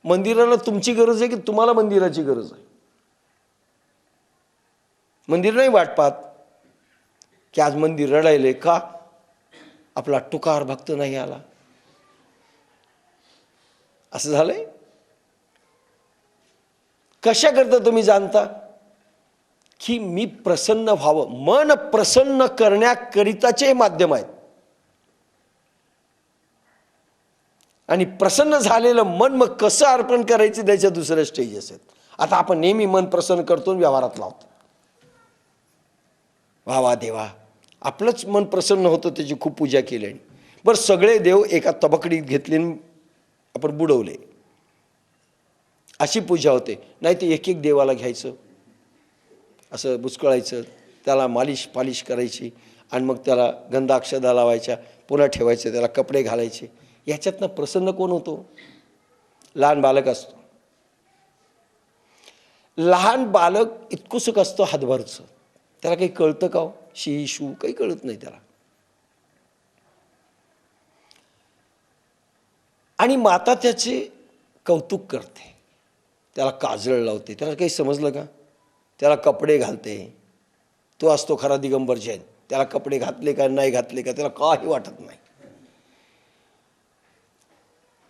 S1: मंदिराला तुमची गरज आहे की तुम्हाला मंदिराची गरज आहे? मंदिर नाही वाट पाहत की आज मंदिर रडायले का आपला टुकार भक्त नाही आला, असं झालंय. कशा करता तुम्ही जाणता की मी प्रसन्न व्हावं? मन प्रसन्न करण्याकरिताचे माध्यम आहेत. आणि प्रसन्न झालेलं मन मग कसं अर्पण करायचं त्याच्या दुसऱ्या स्टेजेस आहेत. आता आपण नेहमी मन प्रसन्न करतो व्यवहारात लावतो. वा वा देवा, आपलंच मन प्रसन्न होतं, त्याची खूप पूजा केली. बरं, सगळे देव एका तबकडीत घेतले आपण बुडवले, अशी पूजा होते. नाही ते एक एक देवाला घ्यायचं, असं बुचकळायचं, त्याला पालिश करायची आणि मग त्याला गंधाक्षदा लावायच्या, पुन्हा ठेवायचं, त्याला कपडे घालायचे. याच्यातनं प्रसन्न कोण होतो? लहान बालक असतो. लहान बालक इतकुसक असतो हातभरचं, त्याला काही कळतं का हो? शी शू काही कळत नाही त्याला. आणि माता त्याचे कौतुक करते, त्याला काजळ लावते, त्याला काही समजलं का? त्याला कपडे घालते. तो असतो खरा दिगंबर जैन, त्याला कपडे घातले का नाही घातले का त्याला काही वाटत नाही.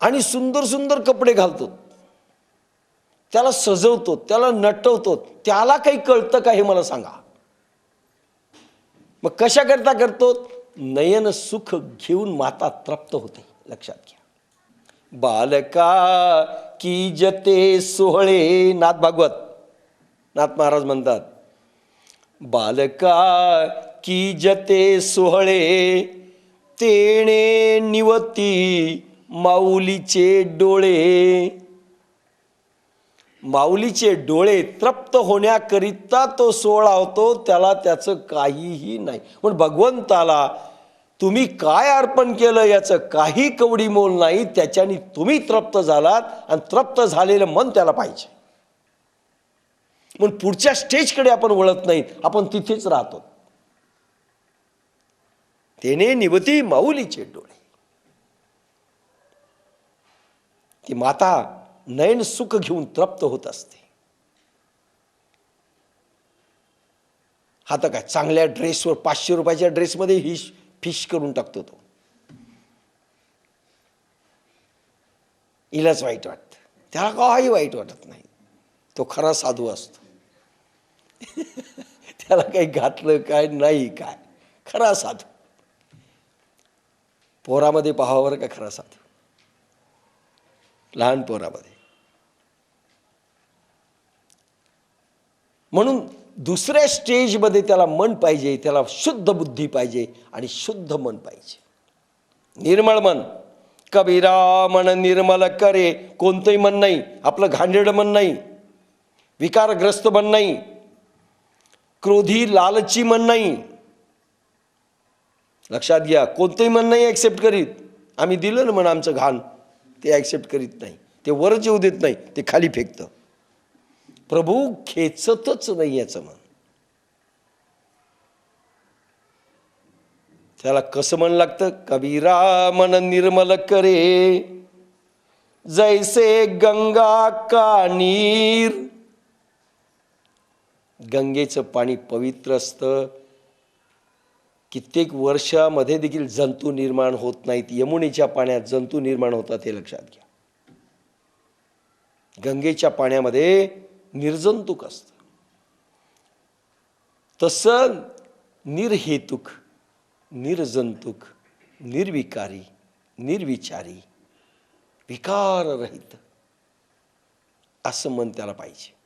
S1: आणि सुंदर सुंदर कपडे घालतो, त्याला सजवतो, त्याला नटवतो. त्याला काही कळतं का हे मला सांगा? मग कशा करता करतो? नयन सुख घेऊन माता तृप्त होते. लक्षात घ्या. बालका की जते सोहळे, नाथ भागवत, नाथ महाराज म्हणतात, बालका की जते सोहळे तेणे निवती माऊलीचे डोळे. माऊलीचे डोळे तृप्त होण्याकरिता तो सोहळा होतो, त्याला त्याचं काहीही नाही. पण भगवंताला तुम्ही काय अर्पण केलं याचं काही कवडी मोल नाही. त्याच्याने तुम्ही तृप्त झालात आणि तृप्त झालेलं मन त्याला पाहिजे. पण पुढच्या स्टेजकडे आपण वळत नाही, आपण तिथेच राहतो. तेने निवती माऊलीचे डोळे. ती माता नयन सुख घेऊन तृप्त होत असते. हा तर काय चांगल्या ड्रेसवर, 500 रुपयाच्या ड्रेसमध्ये ही फिश करून टाकतो तो. हिलाच वाईट वाटतं, त्याला काही वाईट वाटत नाही. तो खरा साधू असतो. त्याला काही घातलं काय नाही, काय खरा साधू. पोरामध्ये पाहावर का खरा साधू, लहान पोरामध्ये. म्हणून दुसऱ्या स्टेजमध्ये त्याला मन पाहिजे, त्याला शुद्ध बुद्धी पाहिजे आणि शुद्ध मन पाहिजे, निर्मळ मन. कबीरा मन निर्मल करे. कोणतंही मन नाही, आपलं घाणेरडं मन नाही, विकारग्रस्त मन नाही, क्रोधी लालची मन नाही. लक्षात घ्या, कोणतंही मन नाही ॲक्सेप्ट करीत. आम्ही दिलं ना मन आमचं घाण, ते ॲक्सेप्ट करीत नाही, ते वरच येऊ देत नाही, ते खाली फेकतं. प्रभू खेचतच नाही याचं मन. त्याला कसं मन लागतं? कबीरा मन निर्मल करे जैसे गंगा का नीर. गंगेचं पाणी पवित्र असतं, कित्येक वर्षामध्ये देखील जंतू निर्माण होत नाहीत. यमुनेच्या पाण्यात जंतू निर्माण होतात, हे लक्षात घ्या. गंगेच्या पाण्यामध्ये निर्जंतुक असतं. तसं निर्हेतुक, निर्जंतुक, निर्विकारी, निर्विचारी, विकाररहित असं मन त्याला पाहिजे.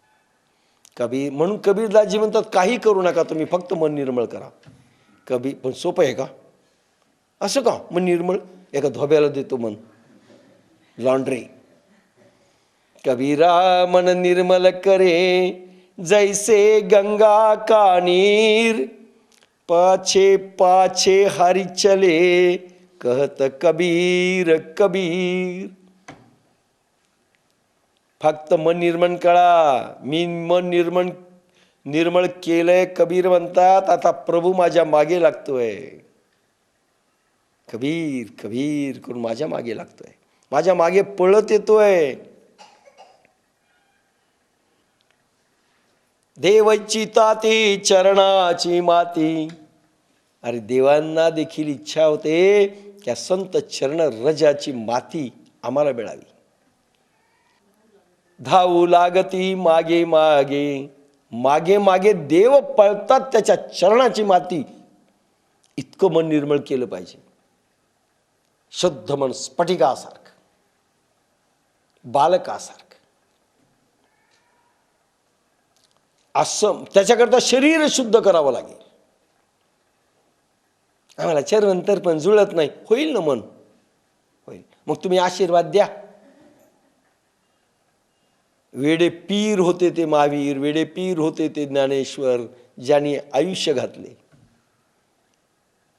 S1: म्हणून कबीरदासजी म्हणतात, काही करू नका तुम्ही, फक्त मन निर्मळ करा. पण सोपं आहे का? असं का मन निर्मळ? एका धोब्याला देतो मन लॉन्ड्री. कबीरा मन निर्मल करे जैसे गंगा का नीर, पाछे पाछे हरि चले कहत कबीर कबीर. फक्त मन निर्मळ करा. मी मन निर्मळ केलंय कबीर म्हणतात. आता प्रभू माझ्या मागे लागतोय. कबीर कबीर करून माझ्या मागे लागतोय, माझ्या मागे पळत येतोय. देवाची ताती चरणाची माती. अरे देवांना देखील इच्छा होते की संत चरण रजाची माती आम्हाला मिळावी. धावू लागती मागे मागे, मागे मागे देव पळतात त्याच्या चरणाची माती. इतकं मन निर्मळ केलं पाहिजे. शुद्ध मन स्फटिकासारखं, बालकासारखं. असं त्याच्याकरता शरीर शुद्ध करावं लागेल. आम्हाला चरवंतर पण जुळत नाही. होईल ना मन, होईल. मग तुम्ही आशीर्वाद द्या. वेडे पीर होते ते महावीर, वेडे पीर होते ते ज्ञानेश्वर, ज्यांनी आयुष्य घातले.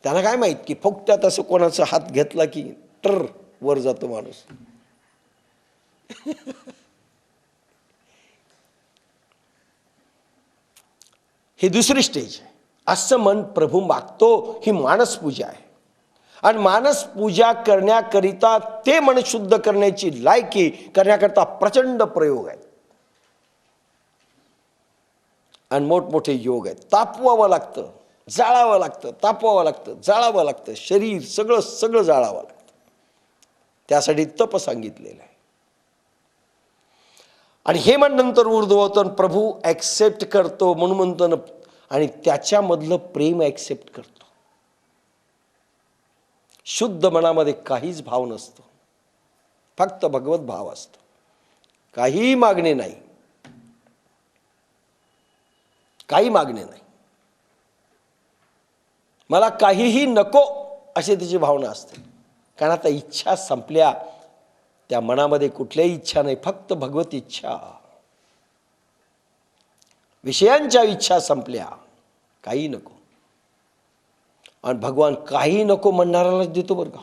S1: त्यांना काय माहित की फुकट्यात असं कोणाचा हात घेतला की टर वर जातो माणूस. ही दुसरी स्टेज आहे. असं मन प्रभू मागतो. ही मानस पूजा आहे. आणि मानस पूजा करण्याकरिता ते मन शुद्ध करण्याची लायकी करण्याकरता प्रचंड प्रयोग आहेत आणि मोठमोठे योग आहेत. तापवावं लागतं, जाळावं लागतं, तापवावं लागतं, जाळावं लागतं. शरीर सगळं सगळं जाळावं लागतं. त्यासाठी तप सांगितलेलं आहे. आणि हे मन नंतर ऊर्ध्वतं प्रभू ॲक्सेप्ट करतो म्हणून म्हणतो ना. आणि त्याच्यामधलं प्रेम ॲक्सेप्ट करतो. शुद्ध मनामध्ये काहीच भाव नसतो, फक्त भगवत भाव असतो. काही मागणे नाही, काही मागणे नाही. मला काहीही नको अशी त्याची भावना असते. कारण आता इच्छा संपल्या. त्या मनामध्ये कुठल्याही इच्छा नाही, फक्त भगवत इच्छा. विषयांच्या इच्छा संपल्या, काही नको. आणि भगवान काही नको म्हणणाऱ्यालाच देतो बरं का.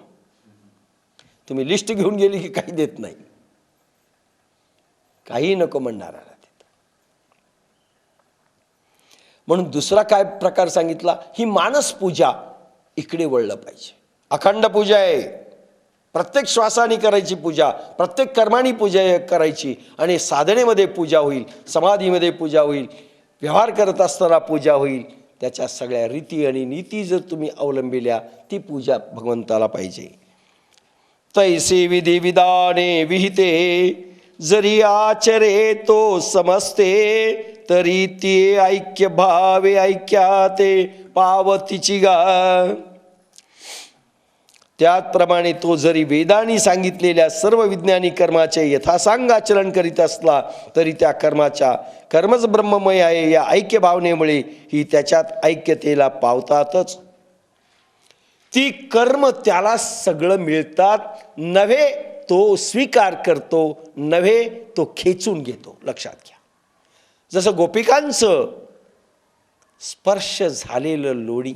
S1: तुम्ही लिस्ट घेऊन गेली की काही देत नाही. काही नको म्हणणाऱ्याला देतो. म्हणून दुसरा काय प्रकार सांगितला, ही मानस पूजा इकडे वळलं पाहिजे. अखंड पूजा आहे. प्रत्येक श्वासाने करायची पूजा, प्रत्येक कर्माने पूजा करायची. आणि साधनेमध्ये पूजा होईल, समाधीमध्ये पूजा होईल, व्यवहार करत असताना पूजा होईल. त्याच्या सगळ्या रीती आणि नीती जर तुम्ही अवलंबिल्या, ती पूजा भगवंताला पाहिजे. तैसे विधी विधाने विहिते, जरी आचरे तो समजते, तरी ती ऐक्य भावे ऐक्याते पावतीची गा. त्याचप्रमाणे तो जरी वेदांनी सांगितलेल्या सर्व विज्ञानी कर्माचे यथासांग आचरण करीत असला, तरी त्या कर्मच ब्रह्ममय आहे या ऐक्य भावनेमुळे ही त्याच्यात ऐक्यतेला पावतातच. ती कर्म त्याला सगळं मिळतात. नव्हे तो स्वीकार करतो, नव्हे तो खेचून घेतो. लक्षात घ्या. जसं गोपिकांचं स्पर्श झालेलं लोणी,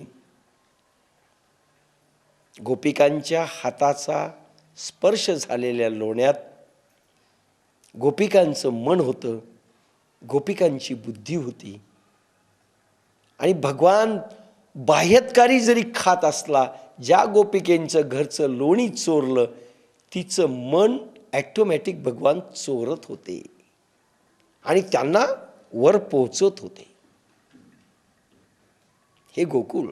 S1: गोपिकांच्या हाताचा स्पर्श झालेल्या लोण्यात गोपिकांचं मन होतं, गोपिकांची बुद्धी होती. आणि भगवान बाह्यत्कारी जरी खात असला, ज्या गोपिकेंचं घरचं लोणी चोरलं, तिचं मन ॲटोमॅटिक भगवान चोरत होते आणि त्यांना वर पोहोचत होते. हे गोकुळ.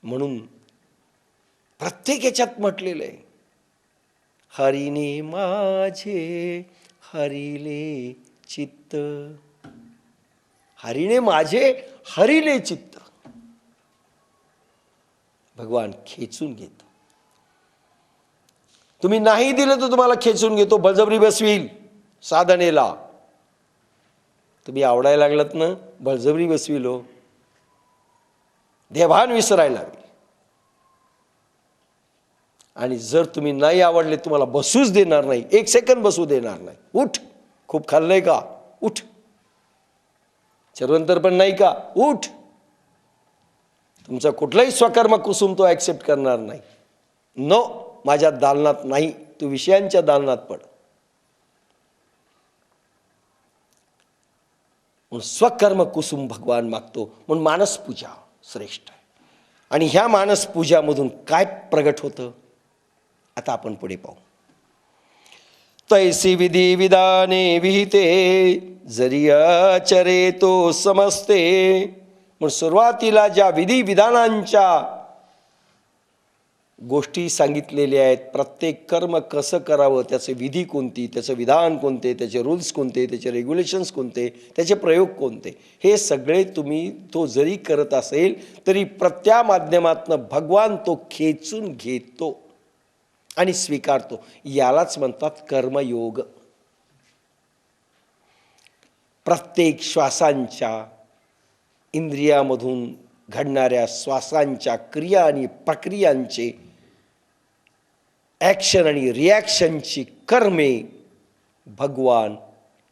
S1: म्हणून प्रत्येक याच्यात म्हटलेलं आहे, हरीने माझे हरिले चित्त. हरीने माझे हरिले चित्त. भगवान खेचून घेतो. तुम्ही नाही दिलं तर तुम्हाला खेचून घेतो, बळजबरी बसवील. साधनेला तुम्ही आवडायला लागलात ना, बळजबरी बसवील. हो, देभान विसरायला लागेल. आणि जर तुम्ही नाही आवडले, तुम्हाला बसूच देणार नाही, एक सेकंद बसू देणार नाही. उठ, खूप खाल्लंय का, उठ. चरवंतर पण नाही का, उठ. तुमचा कुठलाही स्वकर्म कुसुम तो ॲक्सेप्ट करणार नाही. नो, माझ्या दालनात नाही, तू विषयांच्या दालनात पड. म्हणून स्वकर्म कुसुम भगवान मागतो. म्हणून मानस पूजा श्रेष्ठ आहे. आणि ह्या मानस पूजामधून काय प्रगट होतं आता आपण पुढे पाहू. तैसी विधी विधाने विहिते जरी आचरे तो समजते. म्हणून सुरुवातीला ज्या विधी विधानांच्या गोष्टी सांगितलेल्या आहेत, प्रत्येक कर्म कसं करावं, त्याचे विधी कोणती, त्याचं विधान कोणते, त्याचे रूल्स कोणते, त्याचे रेग्युलेशन्स कोणते, त्याचे प्रयोग कोणते, हे सगळे तुम्ही तो जरी करत असेल तरी प्रत्या माध्यमातनं भगवान तो खेचून घेतो आणि स्वीकारतो. यालाच म्हणतात कर्मयोग. प्रत्येक श्वासांच्या, इंद्रियामधून घडणाऱ्या श्वासांच्या क्रिया आणि प्रक्रियांचे ॲक्शन आणि रिॲक्शनची कर्मे भगवान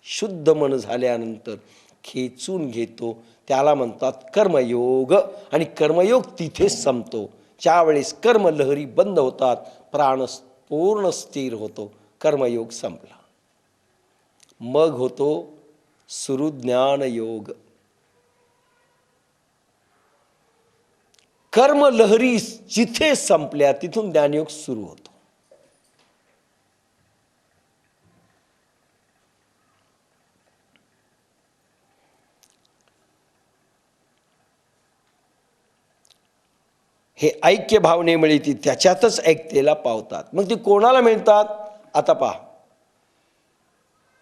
S1: शुद्ध मन झाल्यानंतर खेचून घेतो. त्याला म्हणतात कर्मयोग. आणि कर्मयोग तिथेच संपतो. ज्यावेळेस कर्मलहरी बंद होतात, प्राण पूर्ण स्थिर होतो, कर्मयोग संपला. मग होतो सुरू ज्ञानयोग. कर्मलहरी जिथे संपल्या तिथून ज्ञानयोग सुरू होतो. हे ऐक्य भावने मिळती, त्याच्यातच ऐकतेला पावतात. मग ती कोणाला मिळतात आता पहा.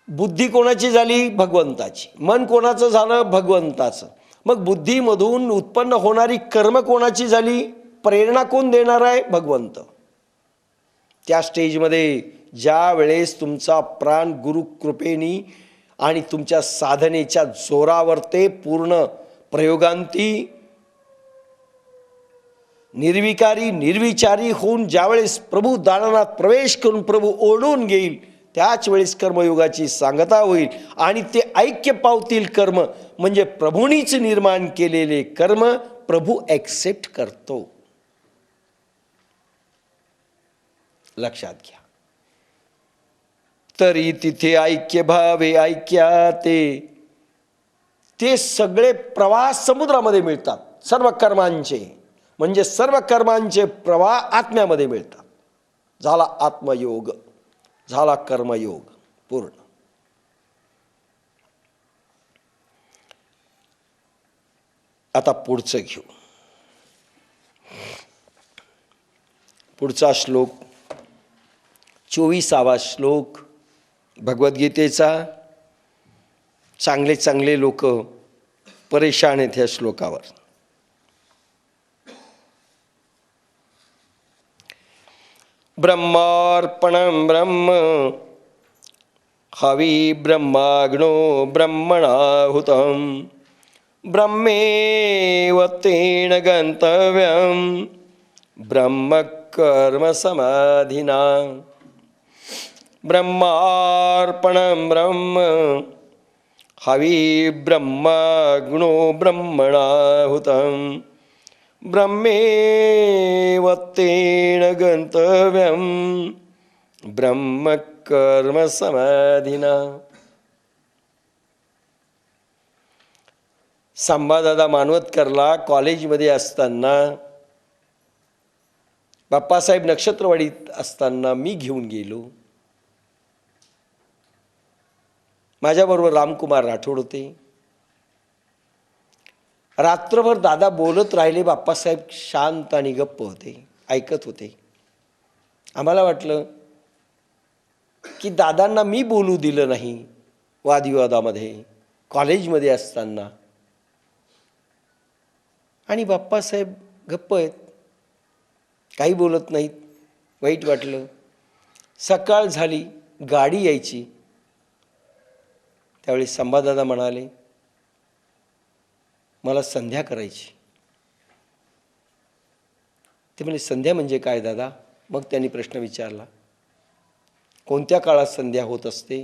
S1: बुद्धी कोणाची झाली? भगवंताची. मन कोणाचं झालं? भगवंताचं. मग बुद्धीमधून उत्पन्न होणारी कर्म कोणाची झाली? प्रेरणा कोण देणार आहे? भगवंत. त्या स्टेजमध्ये ज्या वेळेस तुमचा प्राण गुरु कृपेनी आणि तुमच्या साधनेच्या जोरावर ते पूर्ण प्रयोगांती निर्विकारी निर्विचारी होऊन ज्यावेळेस प्रभू दालनात प्रवेश करून प्रभू ओढून घेईल, त्याच वेळेस कर्मयोगाची सांगता होईल. आणि ते ऐक्य पावतील कर्म म्हणजे प्रभूंनीच निर्माण केलेले कर्म प्रभू ॲक्सेप्ट करतो. लक्षात घ्या. तरी तिथे ऐक्य भावे ऐक्याते. ते सगळे प्रवाह समुद्रामध्ये मिळतात सर्व कर्मांचे. म्हणजे सर्व कर्मांचे प्रवाह आत्म्यामध्ये मिळतात. झाला आत्मयोग, झाला कर्मयोग पूर्ण. आता पुढचं घेऊ. पुढचा श्लोक 24वा श्लोक भगवद्गीतेचा. चांगले चांगले लोक परेशान आहेत ह्या श्लोकावर. ब्रह्मार्पणं ब्रह्म हवी ब्रह्माग्नो ब्रह्मणाहुतं ब्रह्मेव तेन गन्तव्यं ब्रह्मकर्म समाधिना. ब्रह्मार्पणं ब्रह्म हवी ब्रह्माग्नो ब्रह्मणाहुतं ब्रह्मेव तेन गन्तव्यं ब्रह्मकर्म समाधिना. संभादादा मानवतकरला कॉलेजमध्ये असताना, बाप्पासाहेब नक्षत्रवाडीत असताना मी घेऊन गेलो. माझ्याबरोबर रामकुमार राठोड होते. रात्रभर दादा बोलत राहिले. बाप्पासाहेब शांत आणि गप्प होते, ऐकत होते. आम्हाला वाटलं की दादांना मी बोलू दिलं नाही वादविवादामध्ये कॉलेजमध्ये असताना, आणि बाप्पासाहेब गप्प आहेत, काही बोलत नाहीत. वाईट वाटलं. सकाळ झाली, गाडी यायची. त्यावेळी संभादादा म्हणाले, मला संध्या करायची. ते म्हणजे संध्या म्हणजे काय दादा? मग त्यांनी प्रश्न विचारला, कोणत्या काळात संध्या होत असते?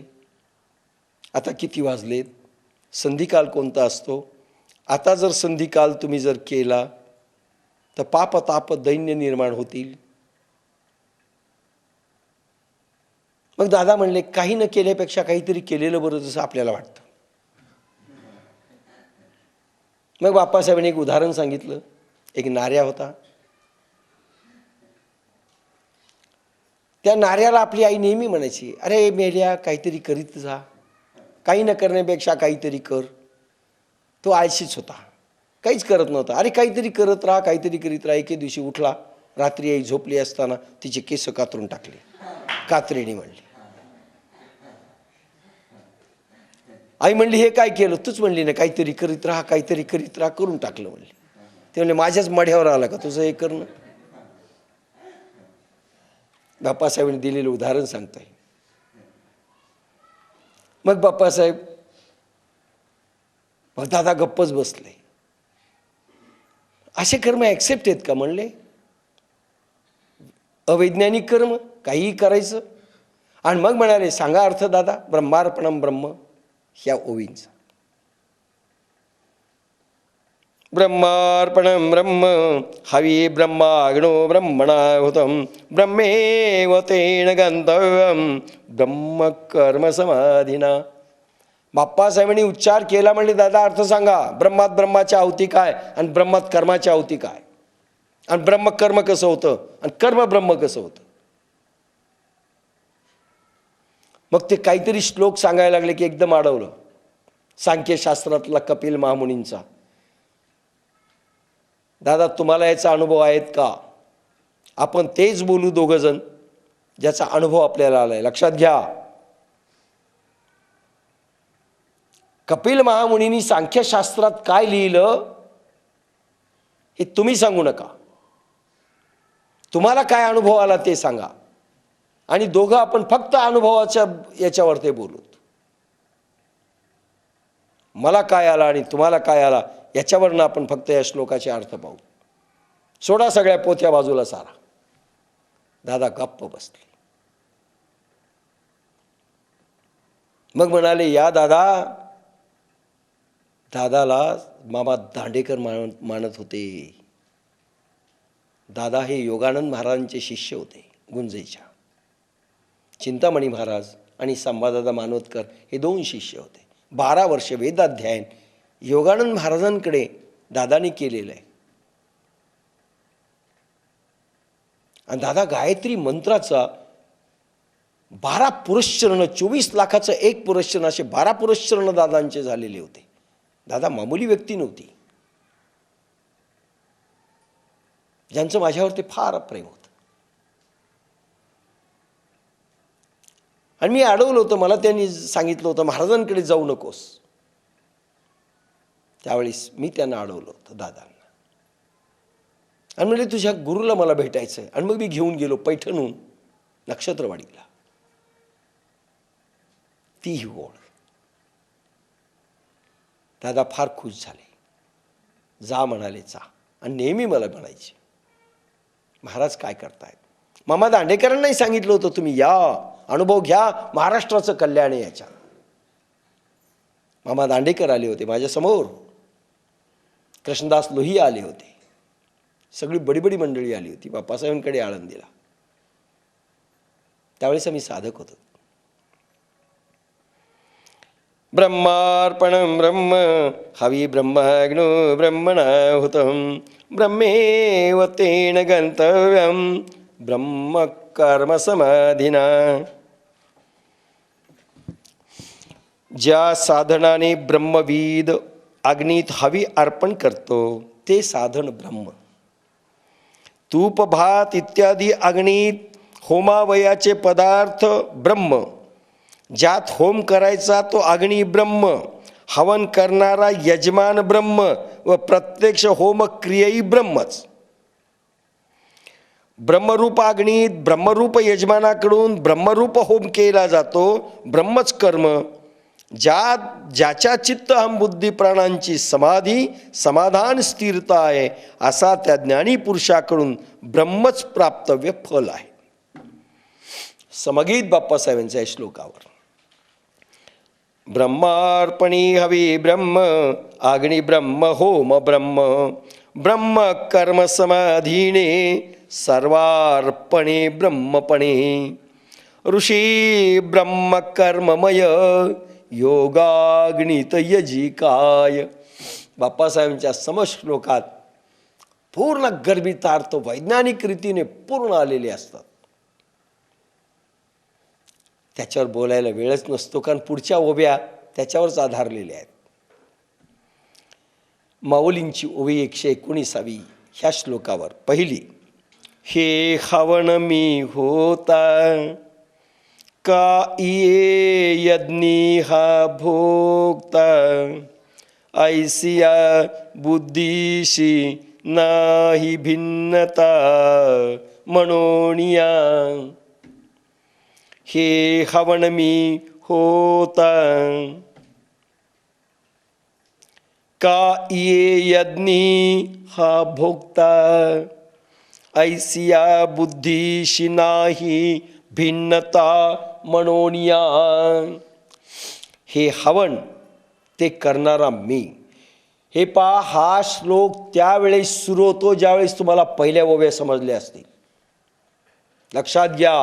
S1: आता किती वाजलेत? संधिकाल कोणता असतो? आता जर संधिकाल तुम्ही जर केला तर पाप ताप दैन्य निर्माण होतील. मग दादा म्हणले काही न केल्यापेक्षा काहीतरी केलेलं बरं, जसं आपल्याला वाटतं. मग बाप्पासाहेबांनी एक उदाहरण सांगितलं. एक नाऱ्या होता. त्या नाऱ्याला आपली आई नेहमी म्हणायची, अरे मेल्या काहीतरी करीत जा, काही न करण्यापेक्षा काहीतरी कर. तो आळशीच होता, काहीच करत नव्हता. अरे काहीतरी करत राहा, काहीतरी करीत राहा. एके दिवशी उठला, रात्री आई झोपली असताना तिचे केस कातरून टाकले. कात्रीने म्हणली. आई म्हणली हे काय केलं? तूच म्हणली ना काहीतरी करीत राहा, काहीतरी करीत राहा, करून टाकलं म्हणली. ते म्हणले माझ्याच मढ्यावर आला का तुझं हे करणं? बाप्पासाहेबांनी दिलेलं उदाहरण सांगताय. मग बाप्पासाहेब मग दादा गप्पच बसले. असे कर्म ॲक्सेप्ट आहेत का म्हणले? अवैज्ञानिक कर्म काहीही करायचं. आणि मग म्हणाले सांगा अर्थ दादा ब्रह्मार्पणम ब्रह्म ह्या ओवींचा. ब्रह्मार्पणम ब्रह्म हवी ब्रह्माग्नो ब्रह्मणाहुतं ब्रह्मेव तेन गंतव्यम ब्रह्म कर्म समाधिना. बाप्पासाहेबांनी उच्चार केला म्हणले दादा अर्थ सांगा. ब्रह्मात ब्रह्माची आहुती काय आणि ब्रह्मात कर्माची आहुती काय, आणि ब्रह्म कर्म कसं होतं आणि कर्म ब्रह्म कसं होतं. मग ते काहीतरी श्लोक सांगायला लागले की एकदम अडवलं. सांख्यशास्त्रातला कपिल महामुनींचा. दादा तुम्हाला याचा अनुभव आहेत का? आपण तेच बोलू दोघं जण ज्याचा अनुभव आपल्याला आलाय. लक्षात घ्या, कपिल महामुनींनी सांख्यशास्त्रात काय लिहिलं हे तुम्ही सांगू नका. तुम्हाला काय अनुभव आला ते सांगा. आणि दोघं आपण फक्त अनुभवाच्या याच्यावर ते बोलू. मला काय आला आणि तुम्हाला काय आला याच्यावरनं आपण फक्त या श्लोकाचे अर्थ पाहू. सोडा सगळ्या पोथ्या बाजूला सारा. दादा गप्प बसले. मग म्हणाले या दादा. दादाला मामा दांडेकर मानत होते. दादा हे योगानंद महाराजांचे शिष्य होते. गुंजेच्या चिंतामणी महाराज आणि संभादादा मानवतकर हे दोन शिष्य होते. 12 वर्ष वेदाध्ययन योगानंद महाराजांकडे दादानी केलेलं आहे. आणि दादा गायत्री मंत्राचा 12 पुरश्चरण 24 लाखाचं एक पुरश्चरण असे 12 पुरश्चरण दादांचे झालेले होते. दादा मामूली व्यक्ती नव्हती. ज्यांचं माझ्यावरती फार प्रेम होतं. आणि मी अडवलं होतं. मला त्यांनी सांगितलं होतं महाराजांकडे जाऊ नकोस. त्यावेळेस मी त्यांना अडवलं होतं दादांना. आणि म्हणजे तुझ्या गुरुला मला भेटायचं आहे. आणि मग मी घेऊन गेलो पैठणहून नक्षत्रवाडीला. ती ही ओळ. दादा फार खुश झाले. जा म्हणाले जा. आणि नेहमी मला म्हणायचे महाराज काय करतायत. मामा दांडेकरांनाही सांगितलं होतं तुम्ही या अनुभव घ्या, महाराष्ट्राचं कल्याण आहे याच्या. मामा दांडेकर आले होते माझ्यासमोर. कृष्णदास लोही आले होते. सगळी बडी बडी मंडळी आली होती बाप्पासाहेबांकडे आळंदीला. त्यावेळेस आम्ही साधक होतो. ब्रह्मार्पणं ब्रह्म हवी ब्रह्माग्नो ब्रह्मणाहुतं ब्रह्मेव तेन गंतव्यं ब्रह्म कर्म समाधिना. ज्या साधनाने ब्रह्मविद अग्नीत हवी अर्पण करतो ते साधन ब्रह्म. तूप भात इत्यादी अग्नीत होमावयाचे पदार्थ ब्रह्म. ज्यात होम करायचा तो अग्नी ब्रह्म. हवन करणारा यजमान ब्रह्म व प्रत्यक्ष होम क्रियाही ब्रह्मच. ब्रह्मरूप अग्नीत ब्रह्मरूप यजमानाकडून ब्रह्मरूप होम केला जातो. ब्रह्मच कर्म. ज्याच्या चित्त अहम बुद्धी प्राणांची समाधी समाधान स्थिरता आहे असा त्या ज्ञानी पुरुषाकडून ब्रह्मच प्राप्तव्य फल आहे. समगीत बाप्पासाहेबांच्या श्लोकावर. ब्रह्मार्पणी हवी ब्रह्म अग्नि ब्रह्म होम ब्रह्म ब्रह्म कर्म समाधीने सर्वार्पणे ब्रह्मपणे. ऋषी ब्रह्म कर्ममय योगाग्नित यजिकाय. बाप्पासाहेबांच्या समश्लोकात पूर्ण गर्भितार्थ वैज्ञानिक रीतीने पूर्ण आलेले असतात. त्याच्यावर बोलायला वेळच नसतो, कारण पुढच्या ओव्या त्याच्यावरच आधारलेल्या आहेत. माऊलींची ओवी 119 ह्या श्लोकावर. पहिली, हे हवन मी होता का ये यज्ञी हा भोगता ऐसिया बुद्धीशी नाही भिन्नता मनोनिया. हे हवन मी होता का ये यज्ञी हा भोगता ऐसिया बुद्धीशी नाही भिन्नता मनोनिया. हे हवन ते करणारा मी. हे पहा, हा श्लोक त्यावेळेस सुरू होतो ज्यावेळेस तुम्हाला पहिल्या ओव्या समजल्या असतील. लक्षात घ्या,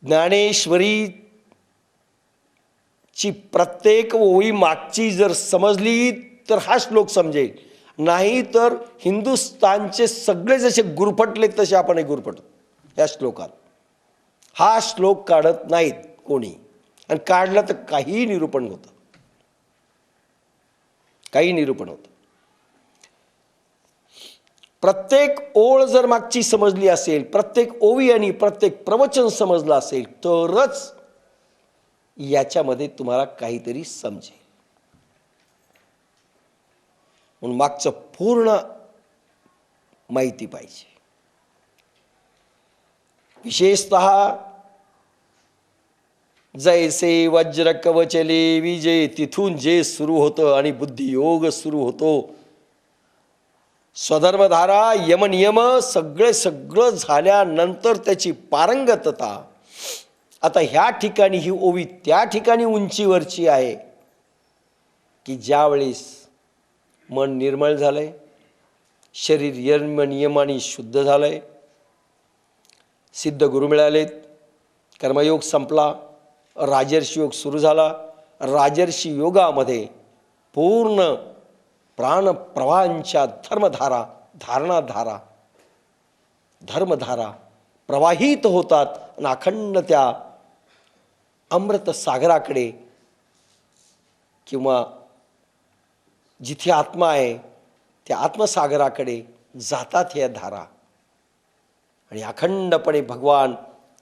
S1: ज्ञानेश्वरी ची प्रत्येक ओवी मागची जर समजली तर हा श्लोक समजेल. नाही तर हिंदुस्थानचे सगळे जसे गुरफटले तसे आपणही गुरफटतो या श्लोकात. हा श्लोक काढत नाहीत कोणी, आणि काढलं तर काही निरूपण होतं, काही निरूपण होतं. प्रत्येक ओळ जर मागची समजली असेल, प्रत्येक ओवी आणि प्रत्येक प्रवचन समजलं असेल तरच याच्यामध्ये तुम्हाला काहीतरी समजेल. म्हणून मागचं पूर्ण माहिती पाहिजे. विशेषतः जैसे वज्र कवचले विजय, तिथून जे सुरू होतं आणि बुद्धियोग सुरू होतो. स्वधर्मधारा यमनियम सगळं झाल्यानंतर त्याची पारंगतता. आता ह्या ठिकाणी ही ओवी त्या ठिकाणी उंचीवरची आहे की ज्यावेळेस मन निर्मळ झालंय, शरीर यमनियमाने शुद्ध झालंय, सिद्ध गुरु मिळालेत, कर्मयोग संपला, राजर्षी योग सुरू झाला. राजर्षी योगामध्ये पूर्ण प्राणप्रवाहांच्या धर्मधारा प्रवाहित होतात आणि अखंड त्या अमृत सागराकडे किंवा जिथे आत्मा आहे त्या आत्मसागराकडे जातात ह्या धारा. आणि अखंडपणे भगवान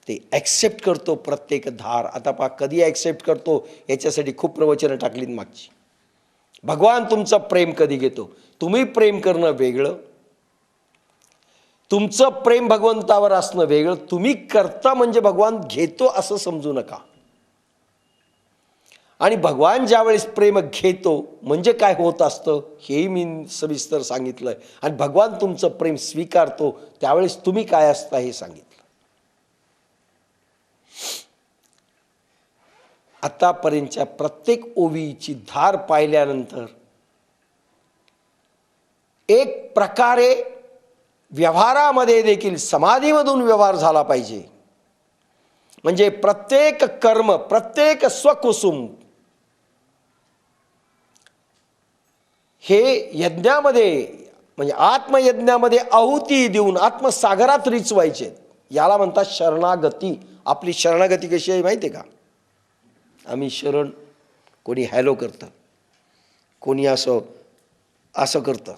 S1: ते ॲक्सेप्ट करतो प्रत्येक धार. आता पहा कधी ॲक्सेप्ट करतो याच्यासाठी खूप प्रवचनं टाकलीत मागची. भगवान तुमचं प्रेम कधी घेतो. तुम्ही प्रेम करणं वेगळं, तुमचं प्रेम भगवंतावर असणं वेगळं. तुम्ही करता म्हणजे भगवान घेतो असं समजू नका. आणि भगवान ज्यावेळेस प्रेम घेतो म्हणजे काय होत असतं हेही मी सविस्तर सांगितलंय. आणि भगवान तुमचं प्रेम स्वीकारतो त्यावेळेस तुम्ही काय असता हे सांगितलं. आतापर्यंतच्या प्रत्येक ओवीची धार पाहिल्यानंतर एक प्रकारे व्यवहारामध्ये देखील समाधीमधून व्यवहार झाला पाहिजे. म्हणजे प्रत्येक कर्म, प्रत्येक स्वकुसुम हे यज्ञामध्ये म्हणजे आत्मयज्ञामध्ये आहुती देऊन आत्मसागरात रिचवायचे. याला म्हणतात शरणागती. आपली शरणागती कशी आहे माहिती आहे का? आम्ही शरण, कोणी हॅलो करतं, कोणी असं करतं,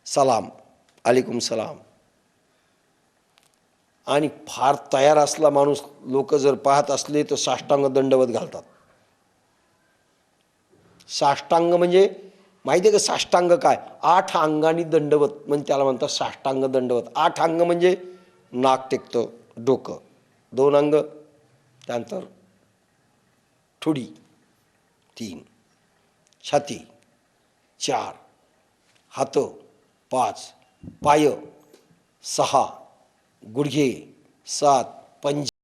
S1: सलाम अलेकुम सलाम. आणि फार तयार असला माणूस, लोक जर पाहत असले तर साष्टांग दंडवत घालतात. साष्टांग म्हणजे माहिती आहे का? साष्टांग काय? 8 अंगांनी दंडवत म्हणजे त्याला म्हणतात साष्टांग दंडवत. 8 अंग म्हणजे नाक टेकतं, डोकं 2 अंग, त्यानंतर ठुडी 3, छाती 4, हात 5, पाय 6, गुडघे 7, पंजे